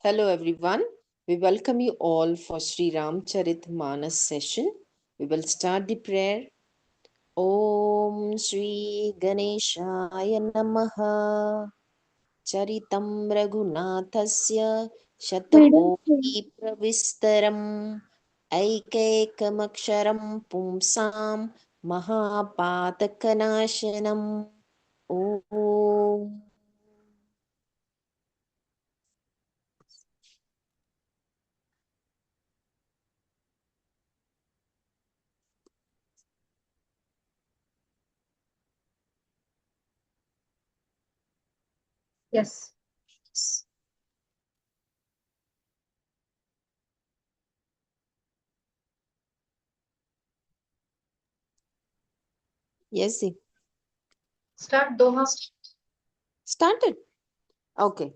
Hello everyone. We welcome you all for Sri Ramcharit Manas session. We will start the prayer. Om Sri Ganeshaya Namaha. Charitam Raghunathasya Shatakoti Pravistaram Aikaikamaksharam Pumsam Mahapatakanashanam. Om. Yes. Yes, Deep. Start Doha. Started. Okay.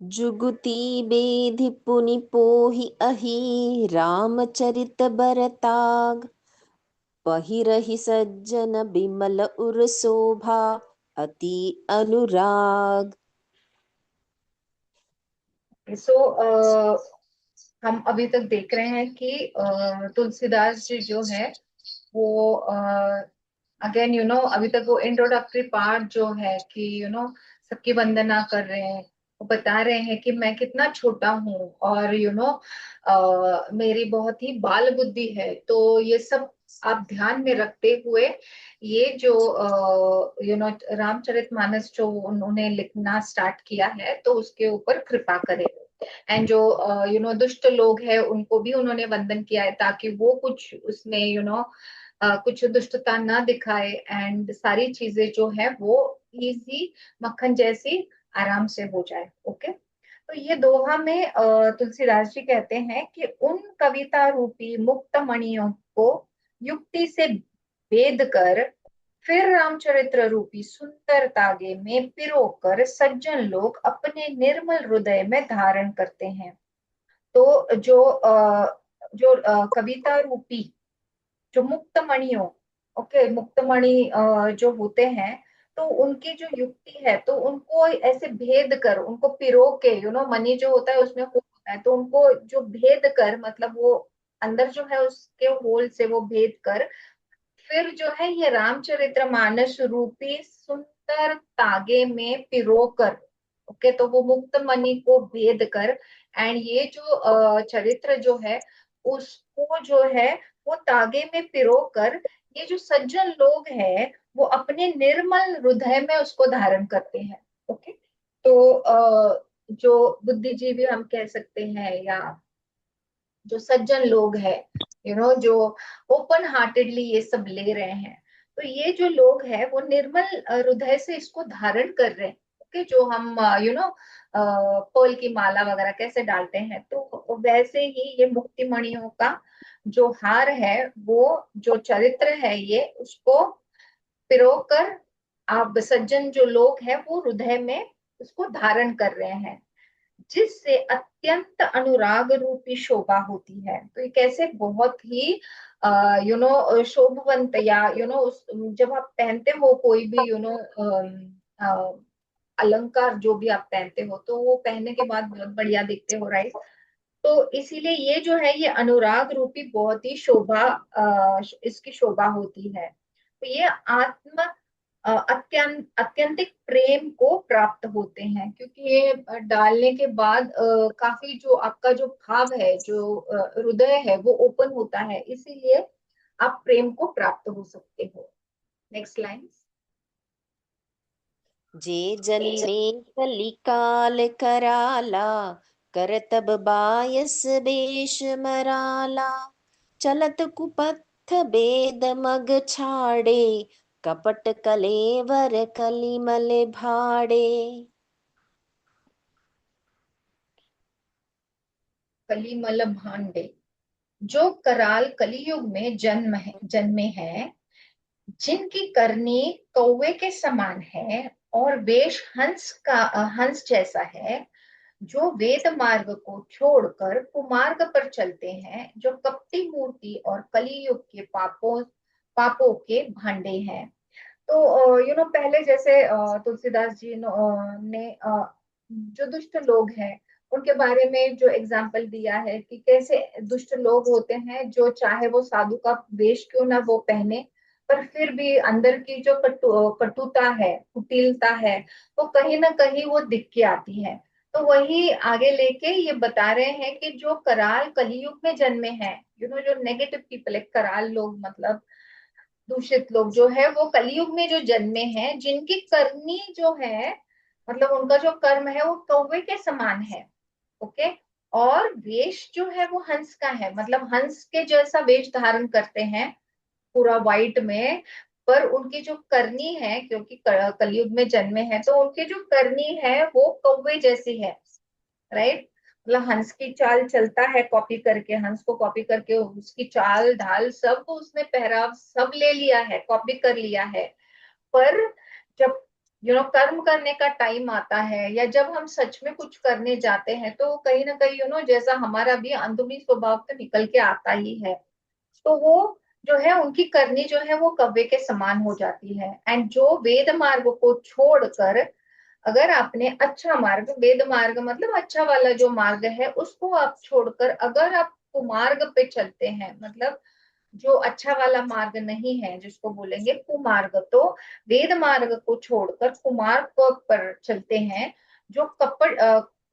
जुगुती बेधि पुनि पोहि अहि रामचरित बरताग पहिरहि सज्जन बिमल उर शोभा अति अनुराग। सो हम अभी तक देख रहे हैं कि तुलसीदास जी जो है वो अगेन अभी तक वो इंट्रोडक्टरी पार्ट जो है कि सबकी वंदना कर रहे हैं। वो बता रहे हैं कि मैं कितना छोटा हूँ और मेरी बहुत ही बाल बुद्धि है। तो ये सब आप ध्यान में रखते हुए ये जो रामचरितमानस जो उन्होंने लिखना स्टार्ट किया है तो उसके ऊपर कृपा करें। एंड जो दुष्ट लोग हैं उनको भी उन्होंने वंदन किया है ताकि वो कुछ उसमें कुछ दुष्टता ना दिखाए एंड सारी चीजें जो है वो इजी मक्खन जैसी आराम से हो जाए। ओके। तो ये दोहा में तुलसीदास जी कहते हैं कि उन कविता रूपी मुक्त मणियों को युक्ति से भेद कर फिर रामचरित्र रूपी सुंदर तागे में पिरोकर सज्जन लोग अपने निर्मल हृदय में धारण करते हैं। तो जो कविता रूपी जो मुक्त मणियों, ओके, मुक्त मणि जो होते हैं तो उनकी जो युक्ति है तो उनको ऐसे भेद कर उनको पिरो के मणि जो होता है उसमें होल होता है तो उनको जो भेद कर मतलब वो अंदर जो है उसके होल से वो भेद कर फिर जो है ये रामचरितमानस रूपी सुंदर तागे में पिरोकर, ओके, तो वो मुक्त मणि को भेद कर एंड ये जो चरित्र जो है उसको जो है वो तागे में पिरोकर ये जो सज्जन लोग हैं वो अपने निर्मल हृदय में उसको धारण करते हैं। ओके। तो जो बुद्धिजीवी हम कह सकते हैं या जो सज्जन लोग हैं जो ओपन हार्टेडली ये सब ले रहे हैं तो ये जो लोग हैं वो निर्मल हृदय से इसको धारण कर रहे हैं। ओके। जो हम पर्ल की माला वगैरह कैसे डालते हैं तो वैसे ही ये मुक्ति मणियों का जो हार है वो जो चरित्र है ये उसको पिरोकर आप सज्जन जो लोग हैं वो हृदय में उसको धारण कर रहे हैं जिससे अत्यंत अनुराग रूपी शोभा होती है। तो ये कैसे बहुत ही शोभवंत या जब आप पहनते हो कोई भी अलंकार जो भी आप पहनते हो तो वो पहनने के बाद बहुत बढ़िया दिखते हो, राइट। तो इसीलिए ये जो है ये अनुराग रूपी बहुत ही शोभा इसकी शोभा होती है। तो ये आत्म अत्यंतिक प्रेम को प्राप्त होते हैं क्योंकि ये डालने के बाद काफी जो आपका जो भाव है जो हृदय है वो ओपन होता है इसीलिए आप प्रेम को प्राप्त हो सकते हो। Next line. जे जन्मे कलिकाल कराला करतब बायस बेश मराला चलत कुपथ बेद मग छाड़े कपट कलेवर कलिमल भाड़े। कलिमल भांडे जो कराल कलियुग में जन्मे हैं जिनकी करनी कौवे के समान है और वेश हंस जैसा है जो वेद मार्ग को छोड़कर कुमार्ग पर चलते हैं जो कपटी मूर्ति और कलियुग के पापों के भांडे हैं। तो पहले जैसे तुलसीदास जी ने जो दुष्ट लोग हैं उनके बारे में जो एग्जाम्पल दिया है कि कैसे दुष्ट लोग होते हैं, जो चाहे वो साधु का वेश क्यों ना वो पहने, पर फिर भी अंदर की जो कटुता है, कुटिलता है, वो कहीं ना कहीं वो दिख के आती है। तो वही आगे लेके ये बता रहे हैं कि जो कराल कलयुग में जन्मे हैं, जो नेगेटिव पीपल है, कराल लोग मतलब दूषित लोग जो है, वो कलयुग में जो जन्मे हैं, जिनकी करनी जो है, मतलब उनका जो कर्म है वो कौवे के समान है। ओके। और वेश जो है वो हंस का है, मतलब हंस के जैसा वेश धारण करते हैं, पूरा व्हाइट में। पर उनकी जो करनी है, क्योंकि कलयुग में जन्मे हैं, तो उनकी जो करनी है वो कौवे जैसी है। राइट। मतलब हंस की चाल चलता है, कॉपी करके, हंस को कॉपी करके उसकी चाल ढाल सब उसने, पहराव सब ले लिया है, कॉपी कर लिया है। पर जब कर्म करने का टाइम आता है, या जब हम सच में कुछ करने जाते हैं, तो कहीं ना कहीं जैसा हमारा भी अंदरूनी स्वभाव तो निकल के आता ही है। तो वो जो है, उनकी करनी जो है वो कव्वे के समान हो जाती है। एंड जो वेद मार्ग को छोड़कर, अगर आपने अच्छा मार्ग, वेद मार्ग मतलब अच्छा वाला जो मार्ग है, उसको आप छोड़कर अगर आप कुमार्ग पे चलते हैं, मतलब जो अच्छा वाला मार्ग नहीं है, जिसको बोलेंगे कुमार्ग, तो वेद मार्ग को छोड़कर कुमार्ग पर चलते हैं, जो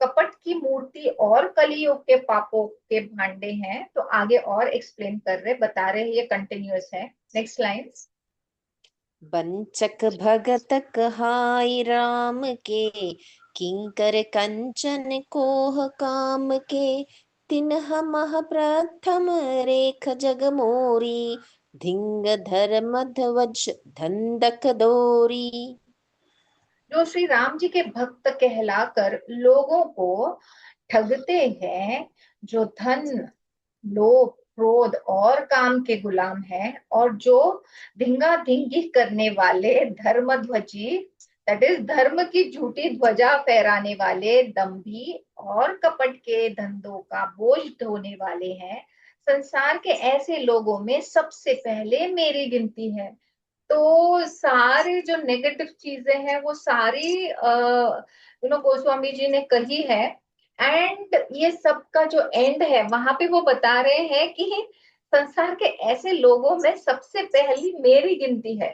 कपट की मूर्ति और कलियुग के पापों के भांडे हैं। तो आगे और एक्सप्लेन कर रहे, बता रहे हैं, ये कंटिन्यूअस है। Next line. बंचक भगत कहाई राम के, किंकर कंचन कोह काम के। तिन्ह मह प्रथम रेख जग मोरी, धिंग धर मध्वज धंधक दोरी। जो श्री राम जी के भक्त कहलाकर लोगों को ठगते हैं, जो धन, लोभ, क्रोध और काम के गुलाम हैं, और जो धिंगा धिंगी करने वाले धर्मध्वजी, दैट इज धर्म की झूठी ध्वजा फहराने वाले, दंभी और कपट के धंधों का बोझ ढोने वाले हैं, संसार के ऐसे लोगों में सबसे पहले मेरी गिनती है। तो सारे जो नेगेटिव चीजें हैं वो सारी गोस्वामी जी ने कही है। एंड ये सब का जो एंड है, वहां पे वो बता रहे हैं कि संसार के ऐसे लोगों में सबसे पहली मेरी गिनती है।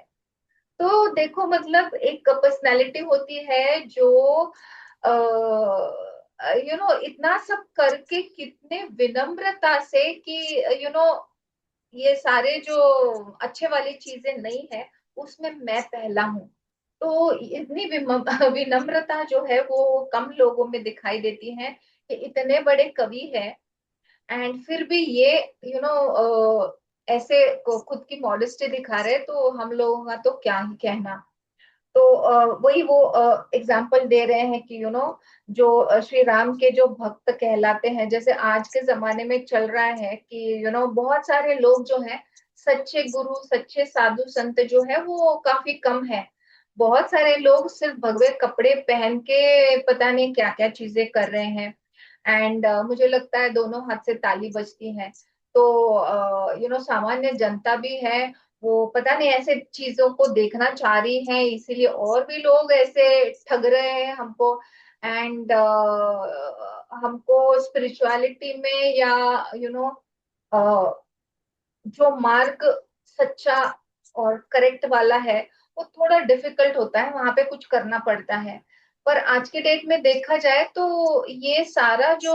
तो देखो, मतलब एक पर्सनालिटी होती है जो इतना सब करके कितने विनम्रता से कि ये सारे जो अच्छे वाली चीजें नहीं है, उसमें मैं पहला हूँ। तो इतनी विनम्रता जो है वो कम लोगों में दिखाई देती है, कि इतने बड़े कवि है, एंड फिर भी ये ऐसे खुद की मॉडेस्टी दिखा रहे, तो हम लोगों का तो क्या ही कहना। तो वही वो एग्जाम्पल दे रहे हैं कि जो श्री राम के जो भक्त कहलाते हैं, जैसे आज के जमाने में चल रहा है कि बहुत सारे लोग जो हैं, सच्चे गुरु, सच्चे साधु संत जो है वो काफी कम है। बहुत सारे लोग सिर्फ भगवे कपड़े पहन के पता नहीं क्या क्या चीजें कर रहे हैं। एंड मुझे लगता है दोनों हाथ से ताली बजती है। तो सामान्य जनता भी है, वो पता नहीं ऐसे चीजों को देखना चाह रही है, इसीलिए और भी लोग ऐसे ठग रहे हैं हमको। एंड हमको स्पिरिचुअलिटी में, या यू नो जो मार्ग सच्चा और करेक्ट वाला है, वो थोड़ा डिफिकल्ट होता है, वहां पे कुछ करना पड़ता है। पर आज के डेट में देखा जाए तो ये सारा जो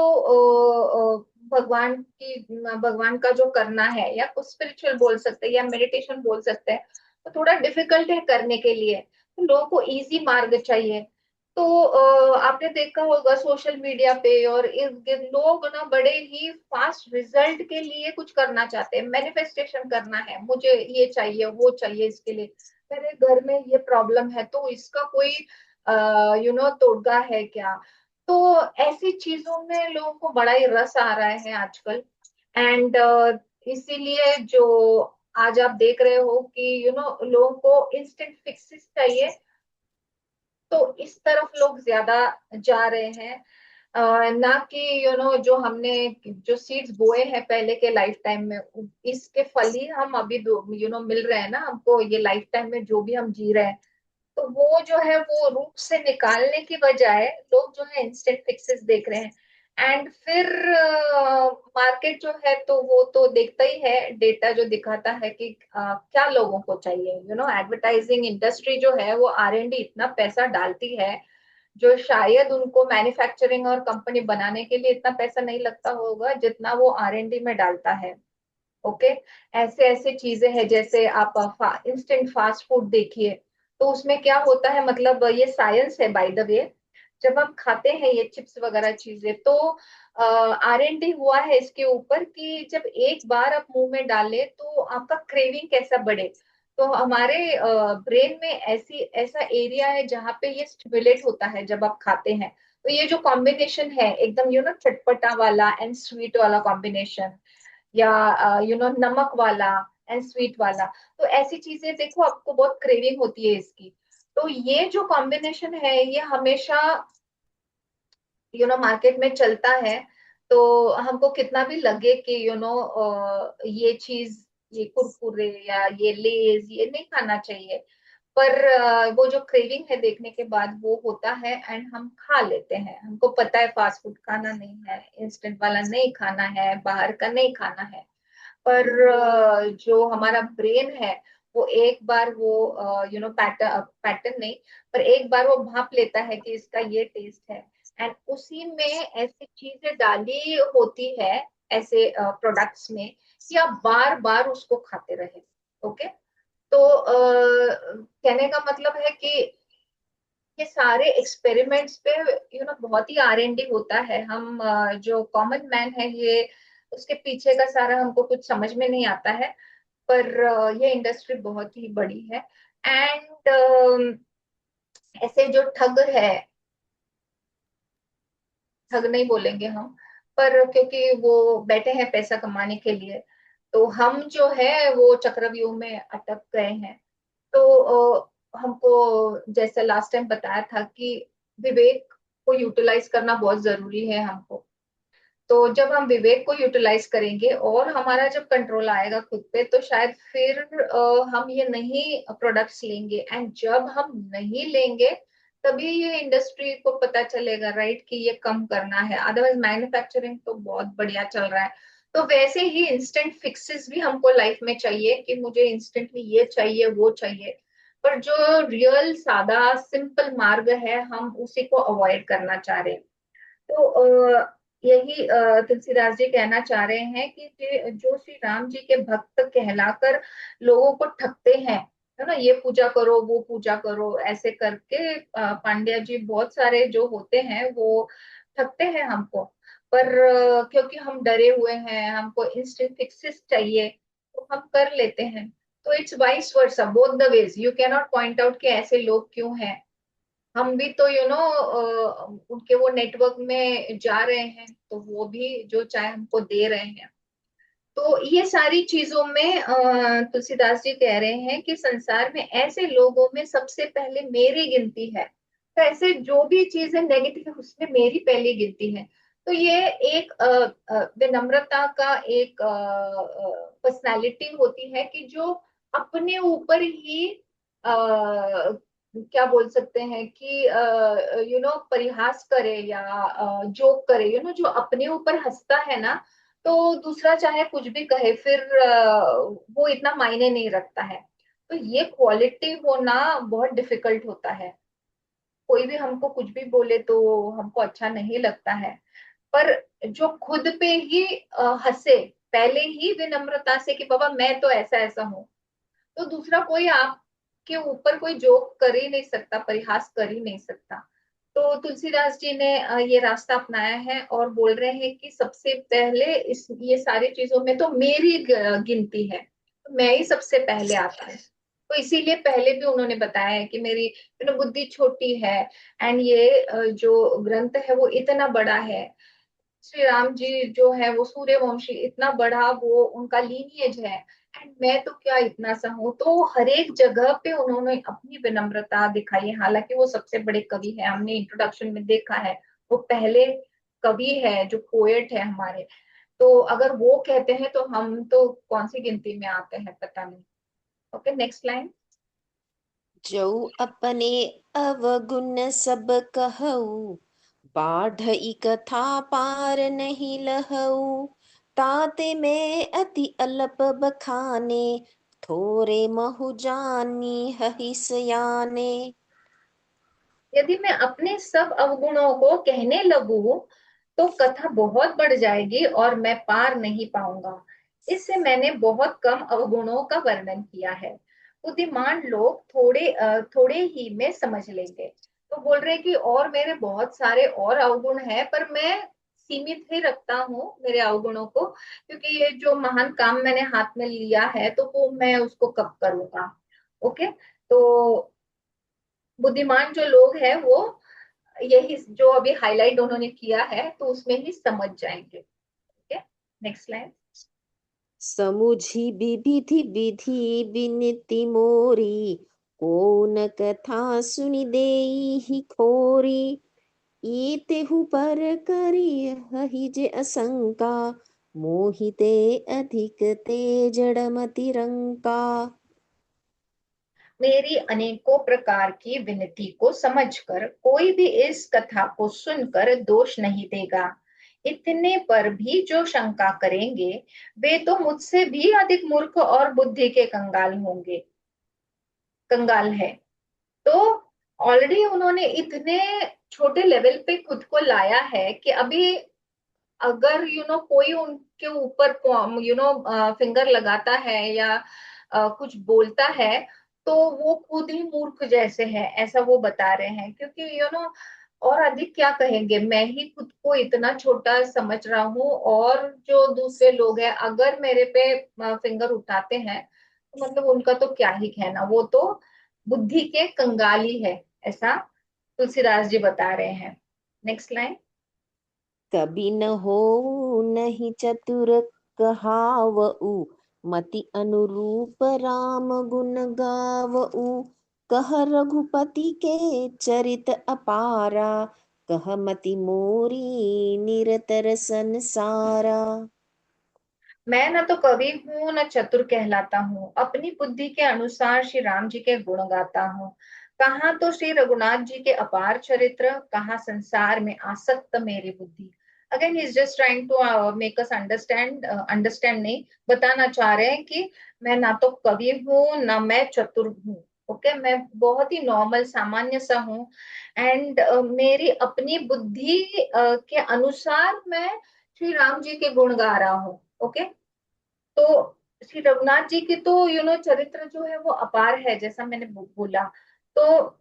भगवान का जो करना है, या कुछ स्पिरिचुअल बोल सकते हैं, या मेडिटेशन बोल सकते हैं, तो थोड़ा डिफिकल्ट है करने के लिए। तो लोगों को इजी मार्ग चाहिए। तो आपने देखा होगा सोशल मीडिया पे और इर्द गिर्द, लोग ना बड़े ही फास्ट रिजल्ट के लिए कुछ करना चाहते हैं, मैनिफेस्टेशन करना है, मुझे ये चाहिए वो चाहिए, इसके लिए मेरे घर में ये प्रॉब्लम है, तो इसका कोई तोड़गा है क्या। तो ऐसी चीजों में लोगों को बड़ा ही रस आ रहा है आजकल। एंड इसीलिए जो आज आप देख रहे हो कि लोगों को इंस्टेंट फिक्सेस चाहिए, तो इस तरफ लोग ज्यादा जा रहे हैं। ना कि जो हमने जो सीड्स बोए हैं पहले के लाइफ टाइम में, इसके फल ही हम अभी मिल रहे हैं ना हमको, ये लाइफ टाइम में जो भी हम जी रहे हैं। तो वो जो है वो रूट से निकालने की बजाय लोग जो है इंस्टेंट फिक्सेस देख रहे हैं। एंड फिर मार्केट जो है तो वो तो देखता ही है, डेटा जो दिखाता है कि क्या लोगों को चाहिए। एडवर्टाइजिंग इंडस्ट्री जो है वो R&D इतना पैसा डालती है, जो शायद उनको मैन्युफैक्चरिंग और कंपनी बनाने के लिए इतना पैसा नहीं लगता होगा जितना वो R&D में डालता है। ओके। ऐसे ऐसे चीजें हैं, जैसे आप इंस्टेंट फास्ट फूड देखिए, तो उसमें क्या होता है, मतलब ये साइंस है बाय द वे। जब हम खाते हैं ये चिप्स वगैरह चीजें, तो R&D हुआ है इसके ऊपर कि जब एक बार आप मुंह में डाले तो आपका क्रेविंग कैसा बढ़े। तो हमारे ब्रेन में ऐसी ऐसा एरिया है जहाँ पे ये स्टिमुलेट होता है जब आप खाते हैं। तो ये जो कॉम्बिनेशन है एकदम चटपटा वाला एंड स्वीट वाला कॉम्बिनेशन, या नमक वाला एंड स्वीट वाला, तो ऐसी चीजें देखो आपको बहुत क्रेविंग होती है इसकी। तो ये जो कॉम्बिनेशन है ये हमेशा मार्केट में चलता है। तो हमको कितना भी लगे कि ये चीज, ये कुरकुरे या ये लेज ये नहीं खाना चाहिए, पर वो जो क्रेविंग है देखने के बाद वो होता है एंड हम खा लेते हैं। हमको पता है फास्ट फूड खाना नहीं है, इंस्टेंट वाला नहीं खाना है, बाहर का नहीं खाना है, पर जो हमारा ब्रेन है वो एक बार वो पैटर्न पैटर्न नहीं, पर एक बार वो भाप लेता है कि इसका ये टेस्ट है, एंड उसी में ऐसी चीजें डाली होती है, ऐसे प्रोडक्ट्स में, कि आप बार बार उसको खाते रहे। ओके। तो कहने का मतलब है कि ये सारे एक्सपेरिमेंट्स पे बहुत ही R&D होता है। हम जो कॉमन मैन है ये, उसके पीछे का सारा हमको कुछ समझ में नहीं आता है, पर ये इंडस्ट्री बहुत ही बड़ी है। एंड ऐसे जो ठग है, ठग नहीं बोलेंगे हम, पर क्योंकि वो बैठे हैं पैसा कमाने के लिए, तो हम जो है वो चक्रव्यूह में अटक गए हैं। तो हमको जैसे लास्ट टाइम बताया था कि विवेक को यूटिलाइज करना बहुत जरूरी है हमको। तो जब हम विवेक को यूटिलाइज करेंगे और हमारा जब कंट्रोल आएगा खुद पे, तो शायद फिर हम ये नहीं प्रोडक्ट्स लेंगे, एंड जब हम नहीं लेंगे तभी ये इंडस्ट्री को पता चलेगा, राइट, कि ये कम करना है। अदरवाइज मैन्युफैक्चरिंग तो बहुत बढ़िया चल रहा है। तो वैसे ही इंस्टेंट फिक्सेस भी हमको लाइफ में चाहिए कि मुझे इंस्टेंटली ये चाहिए वो चाहिए, पर जो रियल सादा सिंपल मार्ग है हम उसी को अवॉइड करना चाह रहे हैं। तो यही तुलसीदास जी कहना चाह रहे हैं कि जो श्री राम जी के भक्त कहलाकर लोगों को ठगते हैं, है ना, ये पूजा करो वो पूजा करो ऐसे करके, पांड्या जी बहुत सारे जो होते हैं वो ठगते हैं हमको। पर क्योंकि हम डरे हुए हैं, हमको इंस्टेंट फिक्सेस चाहिए, तो हम कर लेते हैं। तो it's vice versa, both the ways, you can not point out कि ऐसे लोग क्यों हैं। हम भी तो उनके वो नेटवर्क में जा रहे हैं, तो वो भी जो चाहे हमको दे रहे हैं। तो ये सारी चीजों में तुलसीदास जी कह रहे हैं कि संसार में ऐसे लोगों में सबसे पहले मेरी गिनती है। तो ऐसे जो भी चीजें नेगेटिव है उसमें मेरी पहली गिनती है। तो ये एक विनम्रता का एक पर्सनालिटी होती है कि जो अपने ऊपर ही क्या बोल सकते हैं कि परिहास करे या जोक करे, जो अपने ऊपर हंसता है ना, तो दूसरा चाहे कुछ भी कहे फिर वो इतना मायने नहीं रखता है। तो ये क्वालिटी होना बहुत डिफिकल्ट होता है। कोई भी हमको कुछ भी बोले तो हमको अच्छा नहीं लगता है, पर जो खुद पे ही हंसे, पहले ही विनम्रता से कि बाबा मैं तो ऐसा ऐसा हूं, तो दूसरा कोई आपके ऊपर कोई जोक कर ही नहीं सकता, परिहास कर ही नहीं सकता। तो तुलसीदास जी ने ये रास्ता अपनाया है और बोल रहे हैं कि सबसे पहले इस ये सारी चीजों में तो मेरी गिनती है, तो मैं ही सबसे पहले आता है। तो इसीलिए पहले भी उन्होंने बताया है कि मेरी बुद्धि छोटी है, एंड ये जो ग्रंथ है वो इतना बड़ा है। श्री राम जी जो है वो सूर्यवंशी, इतना बड़ा वो उनका लीनिएज है, एंड मैं तो क्या इतना सा हूँ। तो हर एक जगह पे उन्होंने अपनी विनम्रता दिखाई है। हालांकि वो सबसे बड़े कवि है, हमने इंट्रोडक्शन में देखा है, वो पहले कवि है जो पोएट है हमारे। तो अगर वो कहते हैं तो हम तो कौन सी गिनती में आते हैं पता नहीं। Okay, next line. जो अपने अवगुण सब कहऊ, बाढ़ई कथा पार नहीं लहऊ, ताते में अति अल्प बखाने, थोरे महु जानी हहि सयाने। यदि मैं अपने सब अवगुणों को कहने लगूं तो कथा बहुत बढ़ जाएगी और मैं पार नहीं पाऊंगा। इससे मैंने बहुत कम अवगुणों का वर्णन किया है। बुद्धिमान लोग थोड़े ही में समझ लेंगे। तो बोल रहे कि और मेरे बहुत सारे और अवगुण हैं, पर मैं सीमित ही रखता हूँ मेरे अवगुणों को, क्योंकि ये जो महान काम मैंने हाथ में लिया है तो वो मैं उसको कब करूंगा। ओके। तो बुद्धिमान जो लोग हैं वो यही जो अभी हाईलाइट उन्होंने किया है तो उसमें ही समझ जाएंगे। ठीक है, नेक्स्ट लाइन। समुझी विधि विधि बिनती मोरी, को न कथा सुनि देहि खोरी। ईतेहु पर करी हहि जे असंका, मोहिते अधिक ते जड़मति रंका। मेरी अनेकों प्रकार की विनती को समझकर कोई भी इस कथा को सुनकर दोष नहीं देगा। इतने पर भी जो शंका करेंगे वे तो मुझसे भी अधिक मूर्ख और बुद्धि के कंगाल है। तो ऑलरेडी उन्होंने इतने छोटे लेवल पे खुद को लाया है कि अभी अगर कोई उनके ऊपर फिंगर लगाता है या कुछ बोलता है तो वो खुद ही मूर्ख जैसे है, ऐसा वो बता रहे हैं। क्योंकि और अधिक क्या कहेंगे, मैं ही खुद को इतना छोटा समझ रहा हूँ और जो दूसरे लोग हैं अगर मेरे पे फिंगर उठाते हैं तो मतलब उनका तो क्या ही कहना, वो तो बुद्धि के कंगाली है, ऐसा तुलसीदास जी बता रहे हैं। Next line. कभी न हो नहीं चतुर कहावऊ, मति अनुरूप राम गुण गावऊ। कह रघुपति के चरित अपारा, कह मति मोरी निरतर संसारा। मैं न तो कवि हूँ न चतुर कहलाता हूँ, अपनी बुद्धि के अनुसार श्री राम जी के गुण गाता हूँ। कहाँ तो श्री रघुनाथ जी के अपार चरित्र, कहाँ संसार में आसक्त मेरी बुद्धि। Again he is just trying to make us understand नहीं, बताना चाह रहे हैं कि मैं ना तो कवि हूँ ना मैं चतुर हूँ। ओके, मैं बहुत ही नॉर्मल सामान्य सा हूँ। एंड मेरी अपनी बुद्धि के अनुसार मैं श्री राम जी के गुण गा रहा हूँ। ओके। तो श्री रघुनाथ जी की तो चरित्र जो है वो अपार है, जैसा मैंने बोला। तो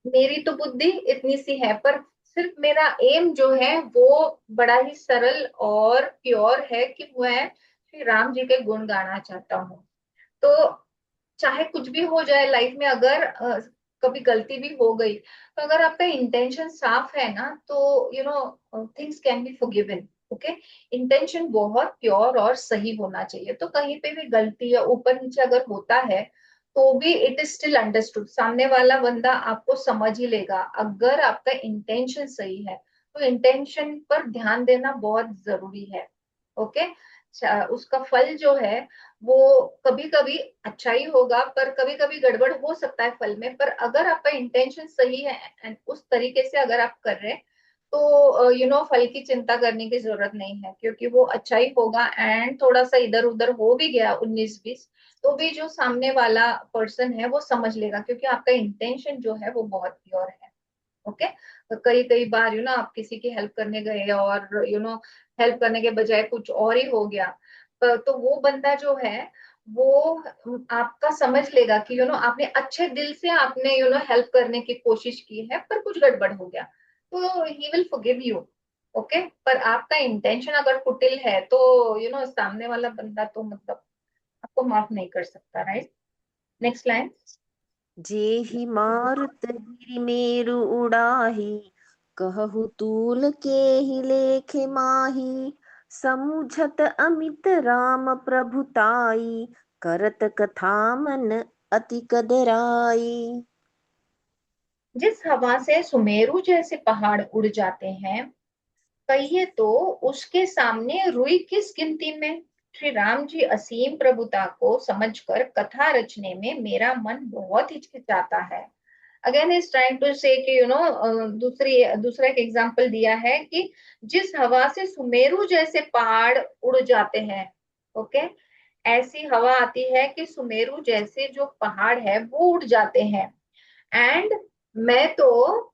मेरी तो बुद्धि इतनी सी है, पर सिर्फ मेरा एम जो है वो बड़ा ही सरल और प्योर है कि मैं श्री राम जी के गुण गाना चाहता हूँ। तो चाहे कुछ भी हो जाए लाइफ में, अगर कभी गलती भी हो गई तो अगर आपका इंटेंशन साफ है ना तो things can be forgiven. Okay. Intention बहुत प्योर और सही होना चाहिए, तो कहीं पे भी गलती या ऊपर नीचे अगर होता है तो भी इट इज स्टिल अंडरस्टूड, सामने वाला बंदा आपको समझ ही लेगा अगर आपका इंटेंशन सही है। तो इंटेंशन पर ध्यान देना बहुत जरूरी है। ओके। उसका फल जो है वो कभी कभी अच्छा ही होगा, पर कभी कभी गड़बड़ हो सकता है फल में। पर अगर आपका इंटेंशन सही है एंड उस तरीके से अगर आप कर रहे हैं तो फल की चिंता करने की जरूरत नहीं है, क्योंकि वो अच्छा ही होगा। एंड थोड़ा सा इधर उधर हो भी गया 19-20 तो भी जो सामने वाला पर्सन है वो समझ लेगा, क्योंकि आपका इंटेंशन जो है वो बहुत प्योर है। ओके। तो कई कई बार आप किसी की हेल्प करने गए और हेल्प करने के बजाय कुछ और ही हो गया, तो वो बंदा जो है वो आपका समझ लेगा कि आपने अच्छे दिल से आपने हेल्प करने की कोशिश की है, पर कुछ गड़बड़ हो गया, तो he will forgive you. Okay. पर आपका इंटेंशन अगर कुटिल है तो सामने वाला बंदा तो मतलब आपको माफ नहीं कर सकता, राइट। Next line. जेहि मारुत गिरि मेरु उड़ाही, कहु तूल के ही लेखे माही। समुझत अमित राम प्रभुताई, करत कथा मन अति कदराई। जिस हवा से सुमेरु जैसे पहाड़ उड़ जाते हैं, कहिए तो उसके सामने रुई किस गिनती में। श्री राम जी असीम प्रभुता को समझकर कथा रचने में मेरा मन बहुत हिचकिचाता है। अगेन इज ट्राइंग टू से कि दूसरा एक एग्जांपल दिया है कि जिस हवा से सुमेरु जैसे पहाड़ उड़ जाते हैं, ओके, ऐसी हवा आती है कि सुमेरु जैसे जो पहाड़ है वो उड़ जाते हैं। एंड मैं तो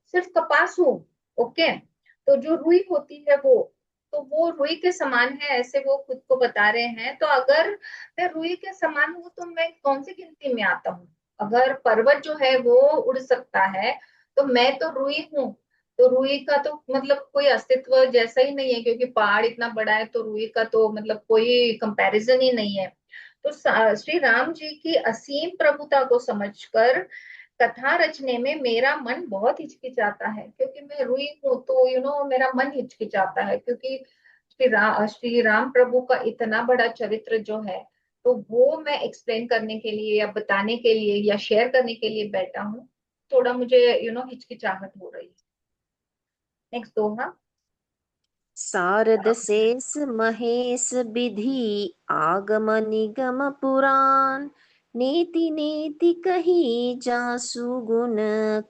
सिर्फ कपास हूं, ओके, तो जो रुई होती है वो रुई के समान है, ऐसे वो खुद को बता रहे हैं। तो अगर मैं रुई के समान हूं तो मैं कौन सी गिनती में आता हूँ? अगर पर्वत जो है वो उड़ सकता है तो मैं तो रुई हूँ। तो रुई का तो मतलब कोई अस्तित्व जैसा ही नहीं है, क्योंकि पहाड़ इतना बड़ा है तो रुई का तो मतलब कोई कंपैरिजन ही नहीं है। तो श्री राम जी की असीम प्रभुता को समझकर कथा रचने में मेरा मन बहुत हिचकिचाता है, क्योंकि मैं रुई हूँ तो मेरा मन हिचकिचाता है, क्योंकि श्री राम प्रभु का इतना बड़ा चरित्र जो है, तो वो मैं एक्सप्लेन करने के लिए या बताने के लिए या शेयर करने के लिए बैठा हूँ। थोड़ा मुझे हिचकिचाहट हो रही है। नेक्स्ट दोहा। सारद शेष महेश विधि आगम निगम पुराण, नेति नेति कही जासु गुण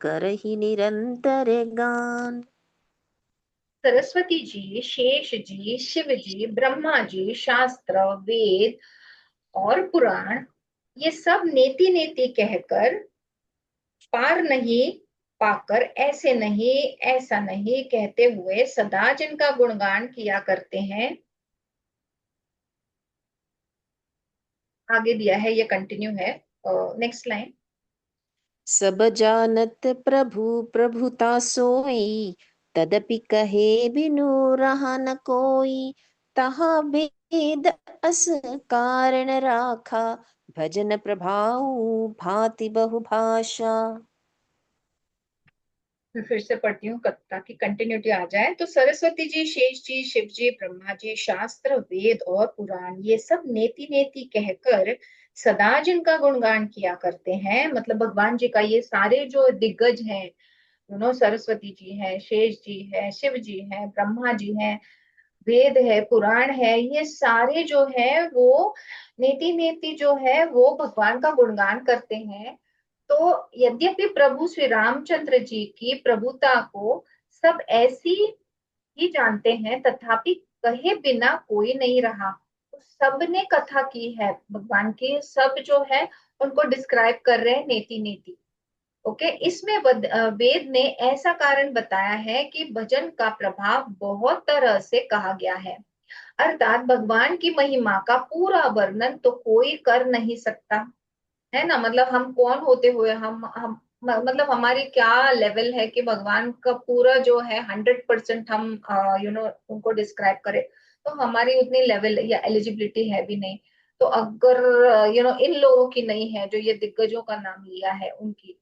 करहि निरंतर गान। सरस्वती जी, शेष जी, शिव जी, ब्रह्मा जी, शास्त्र, वेद और पुराण, ये सब नेति नेति कहकर, पार नहीं पाकर, ऐसे नहीं ऐसा नहीं कहते हुए सदा जिनका गुणगान किया करते हैं। आगे दिया है, ये कंटिन्यू है। Next line. सब जानत प्रभु प्रभुता सोई, तदपि कहे बिनु रहा न कोई। तहा भेद अस कारण राखा, भजन प्रभाऊ भांति बहुभाषा। मैं फिर से पढ़ती हूँ ताकि कंटिन्यूटी आ जाए। तो सरस्वती जी, शेष जी, शिव जी, ब्रह्मा जी, शास्त्र, वेद और पुराण, ये सब नेति नेति कहकर सदा जिनका गुणगान किया करते हैं, मतलब भगवान जी का, ये सारे जो दिग्गज हैं, सरस्वती जी है, शेष जी है, शिव जी है, ब्रह्मा जी है, वेद है, पुराण है, ये सारे जो है वो नेति नेति जो है वो भगवान का गुणगान करते हैं। तो यद्यपि प्रभु श्री रामचंद्र जी की प्रभुता को सब ऐसी ही जानते हैं, तथापि कहे बिना कोई नहीं रहा। तो सबने कथा की है भगवान की, सब जो है उनको डिस्क्राइब कर रहे हैं नेति नेति। ओके, इसमें वेद ने ऐसा कारण बताया है कि भजन का प्रभाव बहुत तरह से कहा गया है, अर्थात भगवान की महिमा का पूरा वर्णन तो कोई कर नहीं सकता, है ना। मतलब हम कौन होते हुए हम मतलब हमारी क्या लेवल है कि भगवान का पूरा जो है 100% हम उनको डिस्क्राइब करें। तो हमारी उतनी लेवल या एलिजिबिलिटी है भी नहीं। तो अगर इन लोगों की नहीं है जो ये दिग्गजों का नाम लिया है उनकी,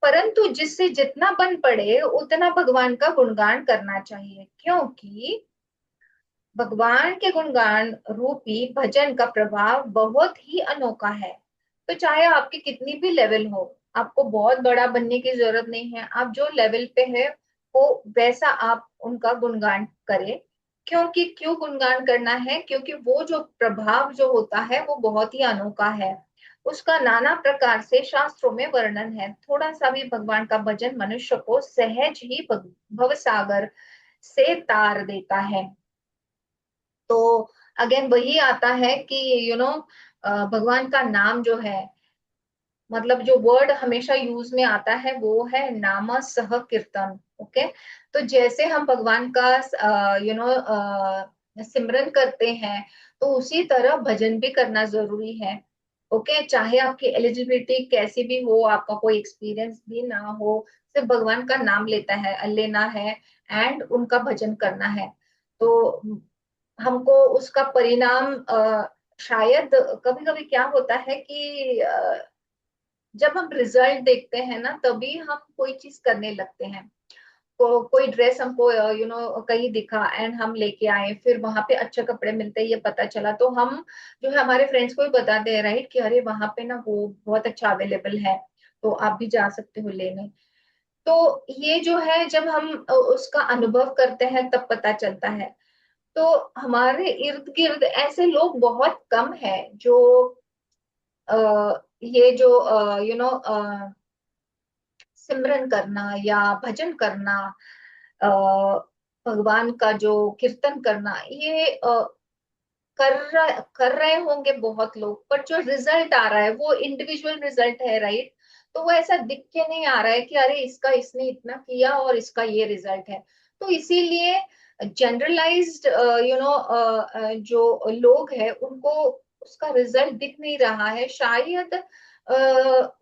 परंतु जिससे जितना बन पड़े उतना भगवान का गुणगान करना चाहिए, क्योंकि भगवान के गुणगान रूपी भजन का प्रभाव बहुत ही अनोखा है। तो चाहे आपकी कितनी भी लेवल हो, आपको बहुत बड़ा बनने की जरूरत नहीं है, आप जो लेवल पे है वो वैसा आप उनका गुणगान करें। क्योंकि क्यों गुणगान करना है? क्योंकि वो जो प्रभाव जो होता है वो बहुत ही अनोखा है, उसका नाना प्रकार से शास्त्रों में वर्णन है। थोड़ा सा भी भगवान का भजन मनुष्य को सहज ही भव सागर से तार देता है। तो अगेन वही आता है कि भगवान का नाम जो है, मतलब जो वर्ड हमेशा यूज में आता है वो है नाम सह कीर्तन। ओके, तो जैसे हम भगवान का सिमरन करते हैं, तो उसी तरह भजन भी करना जरूरी है। ओके, चाहे आपकी एलिजिबिलिटी कैसी भी हो, आपका कोई एक्सपीरियंस भी ना हो, सिर्फ भगवान का नाम लेना है एंड उनका भजन करना है। तो हमको उसका परिणाम शायद कभी कभी क्या होता है कि जब हम रिजल्ट देखते हैं ना, तभी हम कोई चीज करने लगते हैं। कोई ड्रेस हमको कहीं दिखा एंड हम लेके आए, फिर वहां पे अच्छे कपड़े मिलते हैं ये पता चला, तो हम जो है हमारे फ्रेंड्स को भी बताते हैं, राइट, कि अरे वहां पे ना वो बहुत अच्छा अवेलेबल है, तो आप भी जा सकते हो लेने। तो ये जो है जब हम उसका अनुभव करते हैं तब पता चलता है। तो हमारे इर्द गिर्द ऐसे लोग बहुत कम है जो ये जो सिमरन करना या भजन करना, अ, भगवान का जो कीर्तन करना, ये कर रहे होंगे बहुत लोग, पर जो रिजल्ट आ रहा है वो इंडिविजुअल रिजल्ट है, राइट? तो वो ऐसा दिख के नहीं आ रहा है कि अरे इसका इसने इतना किया और इसका ये रिजल्ट है। तो इसीलिए जनरलाइज्ड जो लोग हैं उनको उसका रिजल्ट दिख नहीं रहा है, शायद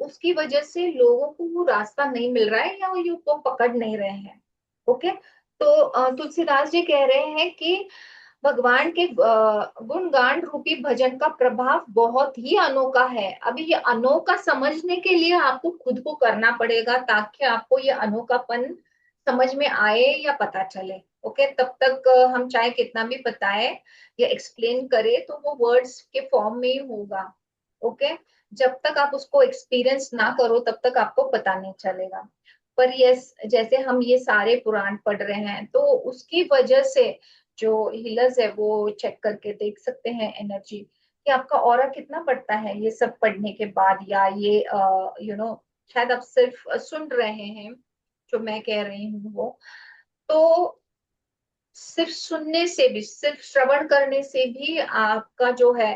उसकी वजह से लोगों को वो रास्ता नहीं मिल रहा है या वो वो पकड़ नहीं रहे हैं। ओके। तो तुलसीदास जी कह रहे हैं कि भगवान के गुणगान रूपी भजन का प्रभाव बहुत ही अनोखा है। अभी ये अनोखा समझने के लिए आपको खुद को करना पड़ेगा, ताकि आपको ये अनोखापन समझ में आए या पता चले। ओके, तब तक हम चाहे कितना भी बताए या एक्सप्लेन करे तो वो वर्ड्स के फॉर्म में ही होगा। ओके, जब तक आप उसको एक्सपीरियंस ना करो तब तक आपको पता नहीं चलेगा। पर यस, जैसे हम ये सारे पुराण पढ़ रहे हैं तो उसकी वजह से जो हीलर्स है वो चेक करके देख सकते हैं एनर्जी कि आपका ऑरा कितना बढ़ता है ये सब पढ़ने के बाद, या ये शायद आप सिर्फ सुन रहे हैं जो मैं कह रही हूँ वो। तो सिर्फ सुनने से भी, सिर्फ श्रवण करने से भी आपका जो है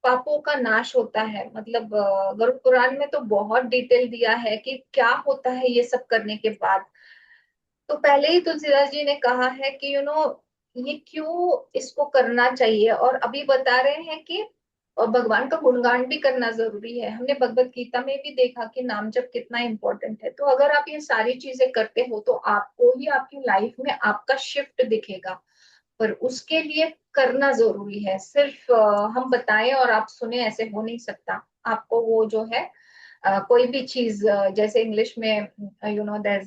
पापों का नाश होता है। मतलब गरुड़ पुराण में तो बहुत डिटेल दिया है कि क्या होता है ये सब करने के बाद। तो पहले ही तुलसीदास जी ने कहा है कि ये क्यों इसको करना चाहिए, और अभी बता रहे हैं कि और भगवान का गुणगान भी करना जरूरी है। हमने भगवत गीता में भी देखा कि नाम जप कितना इंपॉर्टेंट है। तो अगर आप ये सारी चीजें करते हो तो आपको ही आपकी लाइफ में आपका शिफ्ट दिखेगा। पर उसके लिए करना जरूरी है। सिर्फ हम बताएं और आप सुने ऐसे हो नहीं सकता। आपको वो जो है कोई भी चीज जैसे इंग्लिश में there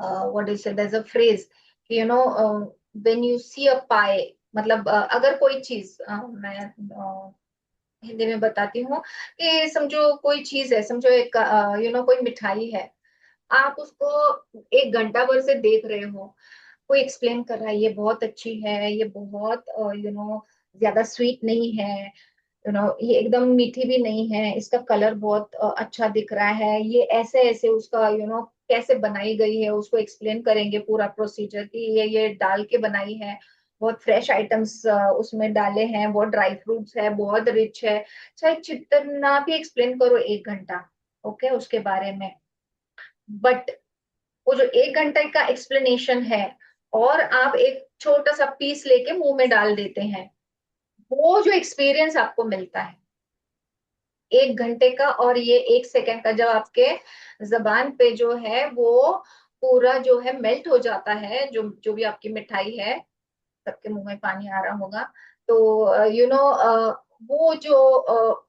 what is there is a phrase कि when you see a pie, मतलब अगर कोई चीज मैं हिंदी में बताती हूँ कि समझो कोई चीज है, समझो एक कोई मिठाई है, आप उसको 1 घंटा भर से देख रहे हो, कोई एक्सप्लेन कर रहा है ये बहुत अच्छी है, ये बहुत ज्यादा स्वीट नहीं है, ये एकदम मीठी भी नहीं है, इसका कलर बहुत अच्छा दिख रहा है, ये ऐसे ऐसे उसका कैसे बनाई गई है उसको एक्सप्लेन करेंगे पूरा प्रोसीजर कि ये डाल के बनाई है, बहुत फ्रेश आइटम्स उसमें डाले हैं, बहुत ड्राई फ्रूट्स है, बहुत रिच है। चाहे जितना भी एक्सप्लेन करो 1 घंटा, ओके, उसके बारे में, बट वो जो 1 घंटे का एक्सप्लेनेशन है और आप एक छोटा सा पीस लेके मुंह में डाल देते हैं, वो जो एक्सपीरियंस आपको मिलता है 1 घंटे का और ये 1 सेकंड का, जब आपके जबान पे जो है वो पूरा जो है मेल्ट हो जाता है, जो जो भी आपकी मिठाई है, सबके मुंह में पानी आ रहा होगा। तो वो जो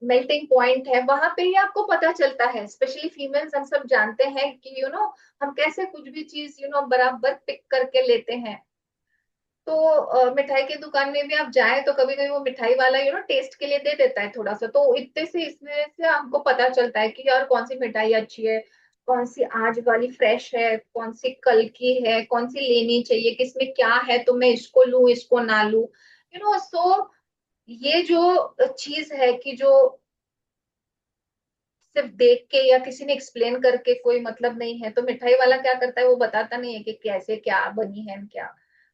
मेल्टिंग पॉइंट है वहां पे ही आपको पता चलता है। स्पेशली फीमेल्स हम सब जानते हैं कि हम कैसे कुछ भी चीज बराबर पिक करके लेते हैं। तो मिठाई की दुकान में भी आप जाए तो कभी कभी वो मिठाई वाला टेस्ट के लिए दे देता है थोड़ा सा, तो इतने से इसमें से आपको पता चलता है कि यार कौन सी मिठाई अच्छी है, कौन सी आज वाली फ्रेश है, कौन सी कल की है, कौन सी लेनी चाहिए, किसमें क्या है, तो मैं इसको लूं इसको ना लूं। सो ये जो चीज है कि जो सिर्फ देख के या किसी ने एक्सप्लेन करके कोई मतलब नहीं है। तो मिठाई वाला क्या करता है, वो बताता नहीं है कि कैसे क्या बनी है क्या,